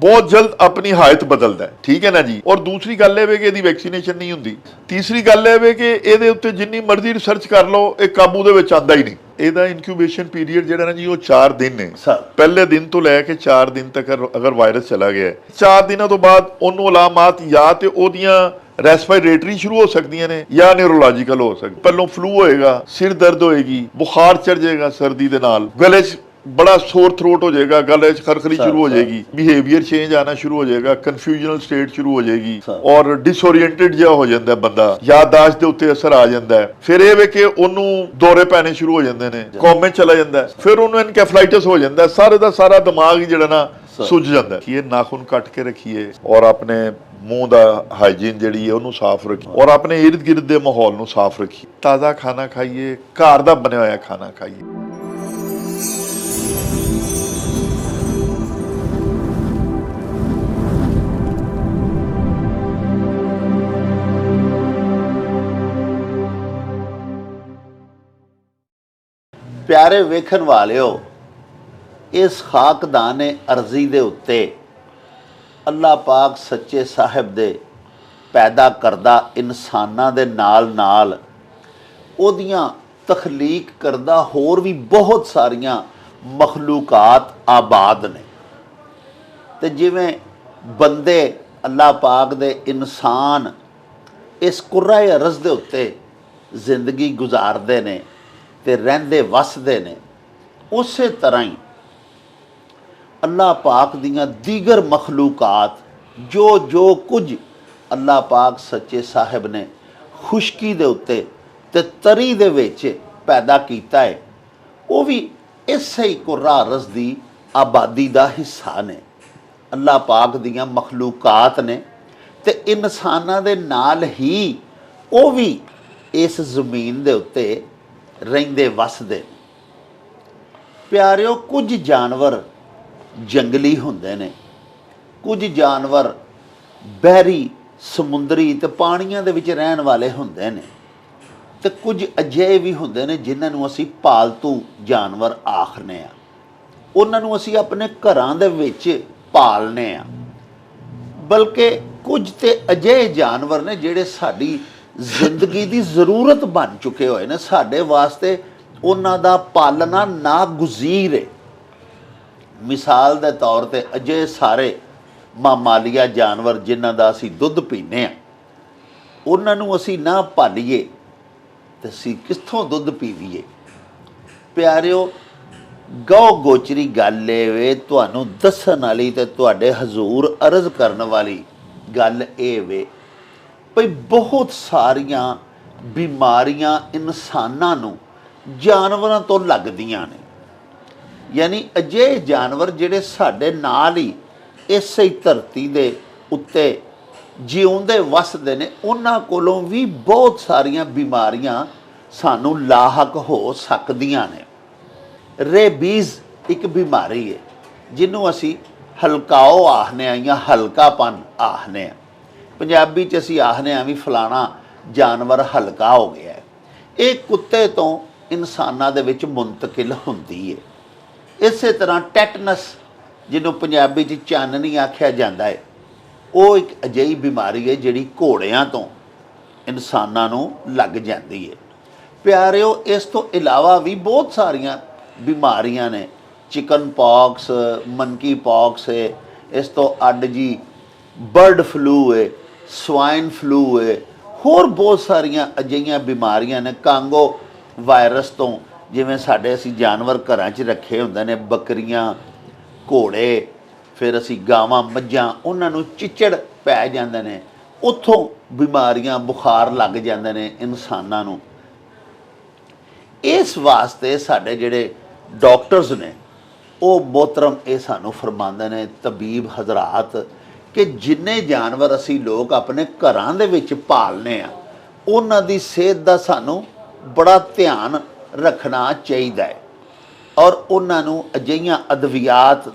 बहुत जल्द अपनी हालत बदलता है, ठीक है ना जी। और दूसरी गल है कि इसकी वैक्सीनेशन नहीं होंगी। तीसरी गल है कि ਇਹਦੇ ਉੱਤੇ ਜਿੰਨੀ ਮਰਜ਼ੀ ਰਿਸਰਚ ਕਰ ਲਓ ਇਹ ਕਾਬੂ ਦੇ ਵਿੱਚ ਆਉਂਦਾ ਹੀ ਨਹੀਂ। ਇਹਦਾ ਇਨਕਿਊਬੇਸ਼ਨ ਪੀਰੀਅਡ ਜਿਹੜਾ ਨਾ ਜੀ ਉਹ 4 ਦਿਨ ਨੇ। ਪਹਿਲੇ ਦਿਨ ਤੋਂ ਲੈ ਕੇ 4 ਦਿਨ ਤੱਕ ਅਗਰ ਵਾਇਰਸ ਚਲਾ ਗਿਆ 4 ਦਿਨਾਂ ਤੋਂ ਬਾਅਦ ਉਹਨੂੰ ਅਲਾਮਾਤ ਜਾਂ ਤੇ ਉਹਦੀਆਂ ਰੈਸਪੀਰੇਟਰੀ शुरू हो सकती ने या न्यूरोलॉजिकल हो सकती। पहलों फ्लू होएगा, सिर दर्द होएगी, बुखार चढ़ जाएगा सर्दी दे नाल, गले बड़ा सोर थ्रोट हो जाएगा, गले खरखरी शुरू हो जाएगी, बिहेवियर चेंज आना शुरू हो जाएगा, कन्फ्यूजनल स्टेट शुरू हो जाएगी और डिसओरिएंटेड जिहा हो जाता है बंदा, याददाश्त दे उत्ते असर आ जाता है। फिर ये वे कि ओनू दौरे पैने शुरू हो जाते हैं, कोमे चला जाता है, फिर ओनू एनकेफेलाइटिस हो जाता है, सारे दा सारा दिमाग जिहड़ा ना सुज जाता है। ये नाखून कट के रखिए और अपने मूँह का हाइजीन जी है उन्होंने साफ रखिए और अपने इर्द गिर्द के माहौल को साफ रखिए। ताज़ा खाना खाइए, घर का बनया हुआ खाना खाइए। प्यारे वेखन वालिओ, इस खाकदाने अर्जी दे उत्ते अल्लाह पाक सच्चे साहिब दे पैदा करदा इंसानां दे नाल नाल ओदियां तखलीक करदा होर भी बहुत सारियां मखलूकात आबाद ने। ते जिवें बंदे अल्लाह पाक दे इंसान इस कुर्राए अरज दे उत्ते जिंदगी गुजारदे ने ते रहिंदे वसदे ने, उस तरह ही अल्लाह पाक दियां दीगर मखलूकात जो जो कुछ अल्लाह पाक सच्चे साहिब ने खुशकी दे उत्ते ते तरी दे विच पैदा कीता है, वो भी इसे ही कुर्रा अरज दी आबादी दा हिस्सा ने। अल्लाह पाक दियां मखलूकात ने ते इंसानां दे नाल ही वो भी इस ज़मीन दे उत्ते रहिंदे वसदे। प्यारिओ, कुछ जानवर जंगली होंदे ने, कुछ जानवर बहरी समुंदरी ते पानियां दे विच रहन वाले होंदे ने, ते कुछ अजिहे भी होंदे ने जिन्हां नूं असीं पालतू जानवर आखने आ। उन्हां नूं असीं अपने घरां दे विच पालने आ। बल्कि कुछ ते अजिहे जानवर ने जिहड़े साडी जिंदगी दी ज़रूरत बन चुके होए ने, साडे वास्ते उन्हां दा पालना नागुज़ीर है। मिसाल के तौर पर अजे सारे मामालिया जानवर जिन्हां दा असीं दुध पीने आ, उन्हां नूं असीं ना पालीए ते असीं कित्थों दुध पीवीए। प्यारिओ, गौ गोचरी गल वे तुहानूं दस्सण वाली ते तुहाडे हजूर अर्ज करन वाली गल ये वे भई बहुत सारियां बीमारियां इंसानां नूं जानवरां तो लगदियां ने। यानी अजे जानवर जिहड़े साडे नाल ही इस ही धरती दे उत्ते जिउंदे वसदे ने, उन्हां कोलों भी बहुत सारियां बीमारियां सानू लाहक हो सकदियां ने। रेबीज़ एक बीमारी है जिन्हों असी हलकाओ आखने आ या हल्कापन आखने आ। पंजाबी च असी आखने आ भी फलाना जानवर हल्का हो गया है। ये कुत्ते तो इंसानां दे विच मुंतकिल हुंदी है। इस तरह टैटनस जिन्हों पंजाबी च चाननी आख्या जाता है, वो एक अजिही बीमारी है जिहड़ी घोड़ियां तो इंसानां नूं लग जाती है। प्यारिओ, इस तो इलावा भी बहुत सारियां बीमारियां ने। चिकन पॉक्स, मनकी पॉक्स है, इस तो अड जी बर्ड फ्लू है, स्वाइन फ्लू है, होर बहुत सारियां अजिहियां बीमारियां ने। कांगो वायरस तो जिवें साडे असीं जानवर घरां च रखे हुंदे ने, बकरियां, घोड़े, फिर असीं गावां मੱਝਾਂ, उन्हां नूं चिचड़ पै जांदे ने, उत्थों बीमारियां बुखार लग जांदे ने इंसानां नूं। इस वास्ते साडे जिहड़े डॉक्टर्स ने वो मोहतरम ये सानूं फरमांदे ने तबीब हजरात कि जिन्ने जानवर असीं लोग अपने घरां दे विच पालने आ, उन्हां दी सेहत दा सानूं बड़ा ध्यान रखना चाहिए और उन्होंने अजिहियां अद्वियात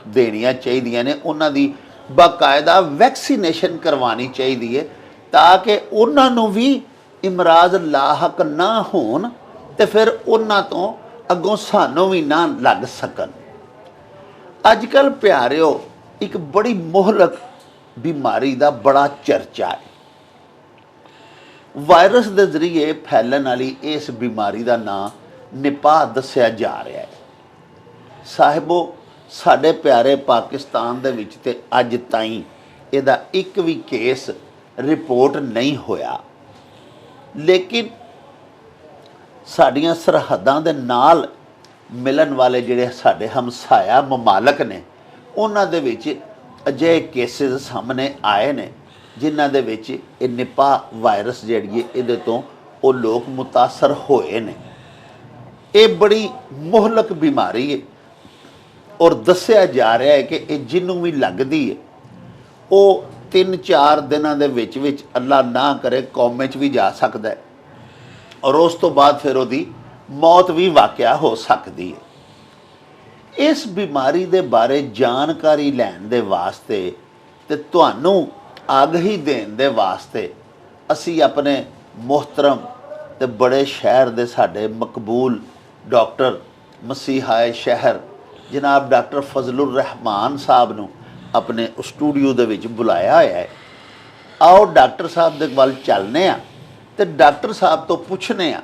देनियां चाहिए ने, उन्होंने बाकायदा वैक्सीनेशन करवानी चाहिए ताकि उन्होंने भी इमराज लाहक ना होन ते फिर उन्हां तो अगों सानों भी ना लग सकन। अजकल प्यारिओ ਇੱਕ ਬੜੀ ਮੁਹਲਕ ਬਿਮਾਰੀ ਦਾ ਬੜਾ ਚਰਚਾ ਹੈ। ਵਾਇਰਸ ਦੇ ਜ਼ਰੀਏ ਫੈਲਣ ਵਾਲੀ ਇਸ ਬਿਮਾਰੀ ਦਾ ਨਾਂ ਨਿਪਾਹ ਦੱਸਿਆ ਜਾ ਰਿਹਾ ਹੈ। ਸਾਹਿਬੋ, ਸਾਡੇ ਪਿਆਰੇ ਪਾਕਿਸਤਾਨ ਦੇ ਵਿੱਚ ਤੇ ਅੱਜ ਤਾਈਂ ਇਹਦਾ ਇੱਕ ਵੀ ਕੇਸ ਰਿਪੋਰਟ ਨਹੀਂ ਹੋਇਆ, ਲੇਕਿਨ ਸਾਡੀਆਂ ਸਰਹੱਦਾਂ ਦੇ ਨਾਲ ਮਿਲਣ ਵਾਲੇ ਜਿਹੜੇ ਸਾਡੇ ਹਮਸਾਇਆ ਮਮਾਲਕ ਨੇ, ਉਹਨਾਂ ਦੇ ਵਿੱਚ ਅਜਿਹੇ ਕੇਸਿਸ ਸਾਹਮਣੇ ਆਏ ਨੇ ਜਿਨ੍ਹਾਂ ਦੇ ਵਿੱਚ ਇਹ ਨਿਪਾਹ ਵਾਇਰਸ ਜਿਹੜੀ ਹੈ ਇਹਦੇ ਤੋਂ ਉਹ ਲੋਕ ਮੁਤਾਸਰ ਹੋਏ ਨੇ। ਇਹ ਬੜੀ ਮੁਹਲਕ ਬਿਮਾਰੀ ਹੈ ਔਰ ਦੱਸਿਆ ਜਾ ਰਿਹਾ ਹੈ ਕਿ ਇਹ ਜਿਹਨੂੰ ਵੀ ਲੱਗਦੀ ਹੈ ਉਹ 3-4 ਦਿਨਾਂ ਦੇ ਵਿੱਚ ਅੱਲਾ ਨਾ ਕਰੇ ਕੌਮੇ 'ਚ ਵੀ ਜਾ ਸਕਦਾ ਹੈ ਔਰ ਉਸ ਤੋਂ ਬਾਅਦ ਫਿਰ ਉਹਦੀ ਮੌਤ ਵੀ ਵਾਕਿਆ ਹੋ ਸਕਦੀ ਹੈ। ਇਸ ਬਿਮਾਰੀ ਦੇ ਬਾਰੇ ਜਾਣਕਾਰੀ ਲੈਣ ਦੇ ਵਾਸਤੇ ਤੇ ਤੁਹਾਨੂੰ ਆਗਾਹੀ ਦੇਣ ਦੇ ਵਾਸਤੇ ਅਸੀਂ ਆਪਣੇ ਮੁਹਤਰਮ ਤੇ ਬੜੇ ਸ਼ਹਿਰ ਦੇ ਸਾਡੇ ਮਕਬੂਲ ਡਾਕਟਰ ਮਸੀਹਾਏ ਸ਼ਹਿਰ ਜਨਾਬ ਡਾਕਟਰ ਫਜ਼ਲੁਰ ਰਹਿਮਾਨ ਸਾਹਿਬ ਨੂੰ ਆਪਣੇ ਸਟੂਡੀਓ ਦੇ ਵਿੱਚ ਬੁਲਾਇਆ ਹੋਇਆ ਹੈ। ਆਓ ਡਾਕਟਰ ਸਾਹਿਬ ਦੇ ਵੱਲ ਚੱਲਦੇ ਹਾਂ ਤੇ ਡਾਕਟਰ ਸਾਹਿਬ ਤੋਂ ਪੁੱਛਦੇ ਹਾਂ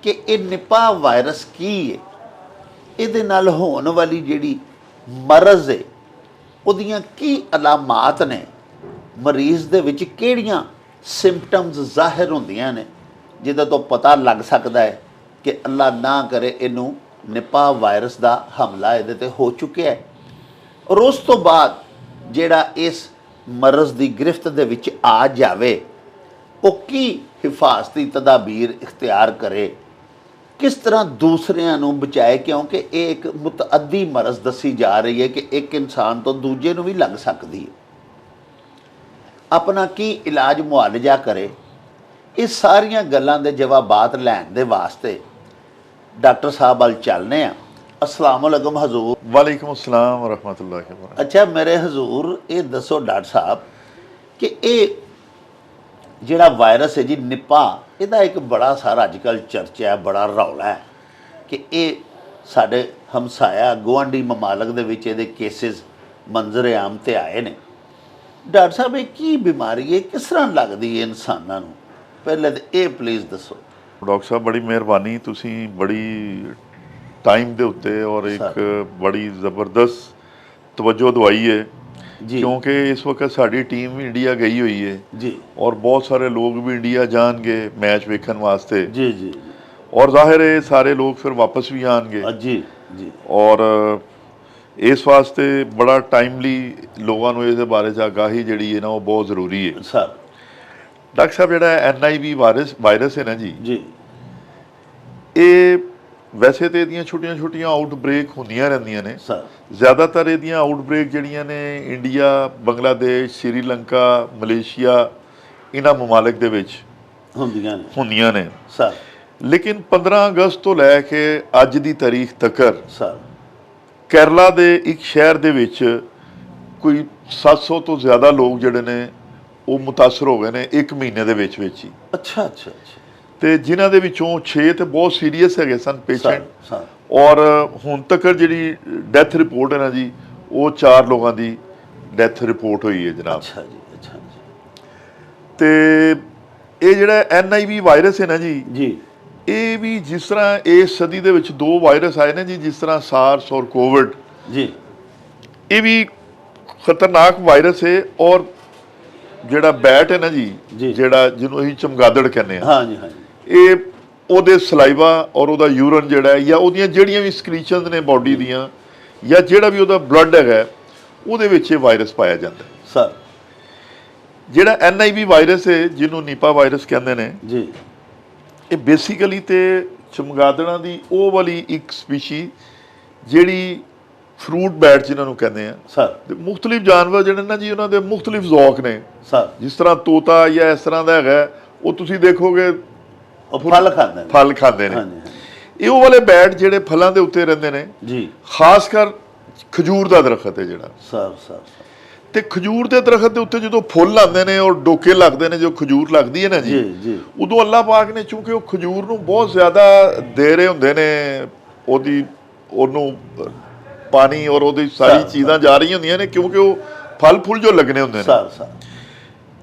ਕਿ ਇਹ ਨਿਪਾਹ ਵਾਇਰਸ ਕੀ ਹੈ, ਇਹਦੇ ਨਾਲ ਹੋਣ ਵਾਲੀ ਜਿਹੜੀ ਮਰਜ਼ ਹੈ ਉਹਦੀਆਂ ਕੀ ਅਲਾਮਾਤ ਨੇ, ਮਰੀਜ਼ ਦੇ ਵਿੱਚ ਕਿਹੜੀਆਂ ਸਿੰਪਟਮਸ ਜ਼ਾਹਿਰ ਹੁੰਦੀਆਂ ਨੇ ਜਿਹਦੇ ਤੋਂ ਪਤਾ ਲੱਗ ਸਕਦਾ ਹੈ ਕਿ ਅੱਲਾ ਨਾ ਕਰੇ ਇਹਨੂੰ ਨਿਪਾਹ ਵਾਇਰਸ ਦਾ ਹਮਲਾ ਇਹਦੇ ਤੇ ਹੋ ਚੁੱਕਿਆ ਹੈ। ਔਰ ਉਸ ਤੋਂ ਬਾਅਦ ਜਿਹੜਾ ਇਸ ਮਰਜ਼ ਦੀ ਗ੍ਰਿਫਤ ਦੇ ਵਿੱਚ ਆ ਜਾਵੇ ਉਹ ਕੀ ਹਿਫਾਜ਼ਤੀ ਤਦਾਬੀਰ ਇਖਤਿਆਰ ਕਰੇ, ਕਿਸ ਤਰ੍ਹਾਂ ਦੂਸਰਿਆਂ ਨੂੰ ਬਚਾਏ, ਕਿਉਂਕਿ ਇਹ ਇੱਕ ਮੁਤਅੱਦੀ ਮਰਜ਼ ਦੱਸੀ ਜਾ ਰਹੀ ਹੈ ਕਿ ਇੱਕ ਇਨਸਾਨ ਤੋਂ ਦੂਜੇ ਨੂੰ ਵੀ ਲੱਗ ਸਕਦੀ ਹੈ। ਆਪਣਾ ਕੀ ਇਲਾਜ ਮੁਆਲਜਾ ਕਰੇ, ਇਹ ਸਾਰੀਆਂ ਗੱਲਾਂ ਦੇ ਜਵਾਬਾਤ ਲੈਣ ਦੇ ਵਾਸਤੇ ਡਾਕਟਰ ਸਾਹਿਬ ਵੱਲ ਚੱਲਨੇ ਆ। अस्सलाम वालेकुम हजूर। वालेकुम अस्सलाम व रहमतुल्लाहि व बरकातहू। अच्छा मेरे हजूर ये दसो डॉक्टर साहब कि ये ਜਿਹੜਾ ਵਾਇਰਸ ਹੈ ਜੀ ਨਿਪਾਹ, ਇਹਦਾ ਇੱਕ ਬੜਾ ਸਾਰਾ ਅੱਜ ਕੱਲ੍ਹ ਚਰਚਾ ਹੈ, ਬੜਾ ਰੌਲਾ ਹੈ ਕਿ ਇਹ ਸਾਡੇ ਹਮਸਾਇਆ ਗੁਆਂਢੀ ਮਮਾਲਕ ਦੇ ਵਿੱਚ ਇਹਦੇ ਕੇਸਿਸ ਮੰਜ਼ਰ ਆਮ ਤੇ ਆਏ ਨੇ। ਡਾਕਟਰ ਸਾਹਿਬ ਇਹ ਕੀ ਬਿਮਾਰੀ ਹੈ, ਕਿਸ ਤਰ੍ਹਾਂ ਲੱਗਦੀ ਹੈ ਇਨਸਾਨਾਂ ਨੂੰ, ਪਹਿਲੇ ਤਾਂ ਇਹ ਪਲੀਜ਼ ਦੱਸੋ। ਡਾਕਟਰ ਸਾਹਿਬ ਬੜੀ ਮਿਹਰਬਾਨੀ, ਤੁਸੀਂ ਬੜੀ ਟਾਈਮ ਦੇ ਉੱਤੇ ਔਰ ਇੱਕ ਬੜੀ ਜ਼ਬਰਦਸਤ ਤਵੱਜੋ ਦਵਾਈ ਹੈ जी क्योंकि इस वक्त साड़ी टीम भी इंडिया गई हुई है जी और बहुत सारे लोग भी इंडिया जाएंगे मैच वेखन वास्ते जी जी और जाहिर है सारे लोग फिर वापस भी आएंगे जी जी और इस वास्ते बड़ा टाइमली लोगों को इस बारे च आगाही जी है ना वो बहुत ज़रूरी है। सर डॉक्टर साहब जो NIV वायरस है ना जी जी ये वैसे तो ਇਹਦੀਆਂ ਛੋਟੀਆਂ ਆਊਟਬ੍ਰੇਕ ਹੁੰਦੀਆਂ ਰਹਿੰਦੀਆਂ ਨੇ। ਸਰ ਜ਼ਿਆਦਾਤਰ ਇਹਦੀਆਂ ਆਊਟਬ੍ਰੇਕ ਜਿਹੜੀਆਂ ਨੇ ਇੰਡੀਆ, ਬੰਗਲਾਦੇਸ਼, ਸ਼੍ਰੀਲੰਕਾ, ਮਲੇਸ਼ੀਆ ਇਹਨਾਂ ਮਮਾਲਕ ਦੇ ਵਿੱਚ ਹੁੰਦੀਆਂ ਨੇ ਸਰ। ਲੇਕਿਨ 15 ਅਗਸਤ ਤੋਂ ਲੈ ਕੇ ਅੱਜ ਦੀ ਤਾਰੀਖ ਤੱਕ ਸਰ ਕੇਰਲਾ ਦੇ ਇੱਕ ਸ਼ਹਿਰ ਦੇ ਵਿੱਚ ਕੋਈ 700 ਤੋਂ ਜ਼ਿਆਦਾ ਲੋਕ ਜਿਹੜੇ ਨੇ ਉਹ ਮੁਤਾਸਰ ਹੋ ਗਏ ਨੇ ਇੱਕ ਮਹੀਨੇ ਦੇ ਵਿੱਚ ਹੀ। ਅੱਛਾ ਅੱਛਾ ਅੱਛਾ। ਤੇ ਜਿਨ੍ਹਾਂ ਦੇ ਵਿੱਚੋਂ 6 ਤੇ ਬਹੁਤ ਸੀਰੀਅਸ ਹੈਗੇ ਸਨ ਪੇਸ਼ੈਂਟ ਔਰ ਹੁਣ ਤੱਕ ਜਿਹੜੀ ਡੈਥ ਰਿਪੋਰਟ ਹੈ ਨਾ ਜੀ ਉਹ 4 ਲੋਕਾਂ ਦੀ ਡੈਥ ਰਿਪੋਰਟ ਹੋਈ ਹੈ ਜਨਾਬ। ਅੱਛਾ ਜੀ ਅੱਛਾ ਜੀ। ਤੇ ਇਹ ਜਿਹੜਾ NIV ਵਾਇਰਸ ਹੈ ਨਾ ਜੀ ਜੀ ਇਹ ਵੀ ਜਿਸ ਤਰ੍ਹਾਂ ਇਸ ਸਦੀ ਦੇ ਵਿੱਚ 2 ਵਾਇਰਸ ਆਏ ਨੇ ਜੀ, ਜਿਸ ਤਰ੍ਹਾਂ ਸਾਰਸ ਔਰ ਕੋਵਿਡ, ਜੀ ਇਹ ਵੀ ਖਤਰਨਾਕ ਵਾਇਰਸ ਹੈ। ਔਰ ਜਿਹੜਾ ਬੈਟ ਹੈ ਨਾ ਜੀ ਜਿਹੜਾ ਜਿਹਨੂੰ ਅਸੀਂ ਚਮਗਾਦੜ ਕਹਿੰਦੇ ਹਾਂ, ਹਾਂਜੀ ਹਾਂਜੀ, ਇਹ ਉਹਦੇ ਸਲਾਈਵਾ ਔਰ ਉਹਦਾ ਯੂਰਨ ਜਿਹੜਾ ਹੈ ਜਾਂ ਉਹਦੀਆਂ ਜਿਹੜੀਆਂ ਵੀ ਸਕ੍ਰੀਚਨਸ ਨੇ ਬਾਡੀ ਦੀਆਂ ਜਾਂ ਜਿਹੜਾ ਵੀ ਉਹਦਾ ਬਲੱਡ ਹੈਗਾ ਉਹਦੇ ਵਿੱਚ ਇਹ ਵਾਇਰਸ ਪਾਇਆ ਜਾਂਦਾ ਸਰ। ਜਿਹੜਾ NIV ਵਾਇਰਸ ਹੈ ਜਿਹਨੂੰ ਨੀਪਾ ਵਾਇਰਸ ਕਹਿੰਦੇ ਨੇ ਜੀ ਇਹ ਬੇਸਿਕਲੀ ਤੇ ਚਮਗਾਦੜਾਂ ਦੀ ਉਹ ਵਾਲੀ ਇੱਕ ਸਪੀਸ਼ੀ ਜਿਹੜੀ ਫਰੂਟ ਬੈਟ ਜਿਨ੍ਹਾਂ ਨੂੰ ਕਹਿੰਦੇ ਆ ਸਰ। ਤੇ ਮੁxtਲਿਫ ਜਾਨਵਰ ਜਿਹੜੇ ਨਾ ਜੀ ਉਹਨਾਂ ਦੇ ਮੁxtਲਿਫ ਜ਼ੌਕ ਨੇ ਸਰ। ਜਿਸ ਤਰ੍ਹਾਂ ਤੋਤਾ ਜਾਂ ਇਸ ਤਰ੍ਹਾਂ ਦਾ ਹੈਗਾ ਉਹ ਤੁਸੀਂ ਦੇਖੋਗੇ ਫਲ ਖਾਂਦੇ ਨੇ। ਇਹ ਉਹ ਵਾਲੇ ਬੈਟ ਜਿਹੜੇ ਫਲਾਂ ਦੇ ਉੱਤੇ ਰਹਿੰਦੇ ਨੇ ਜੀ, ਖਾਸ ਕਰ ਖਜੂਰ ਦਾ ਦਰਖਤ ਹੈ ਜਿਹੜਾ ਸਰ ਤੇ ਖਜੂਰ ਦੇ ਦਰਖਤ ਦੇ ਉੱਤੇ ਜਦੋਂ ਫੁੱਲ ਆਉਂਦੇ ਨੇ ਔਰ ਡੋਕੇ ਲੱਗਦੇ ਨੇ, ਜੋ ਖਜੂਰ ਲੱਗਦੀ ਹੈ ਨਾ ਜੀ ਉਦੋਂ ਅੱਲਾਹ ਪਾਕ ਨੇ ਚੂੰਕਿ ਉਹ ਖਜੂਰ ਨੂੰ ਬਹੁਤ ਜ਼ਿਆਦਾ ਦੇ ਰਹੇ ਹੁੰਦੇ ਨੇ ਉਹਨੂੰ ਪਾਣੀ ਔਰ ਉਹਦੀ ਸਾਰੀ ਚੀਜ਼ਾਂ ਜਾ ਰਹੀਆਂ ਹੁੰਦੀਆਂ ਨੇ, ਕਿਉਂਕਿ ਉਹ ਫਲ ਫੁੱਲ ਜੋ ਲੱਗਣੇ ਹੁੰਦੇ ਨੇ। ਸਰ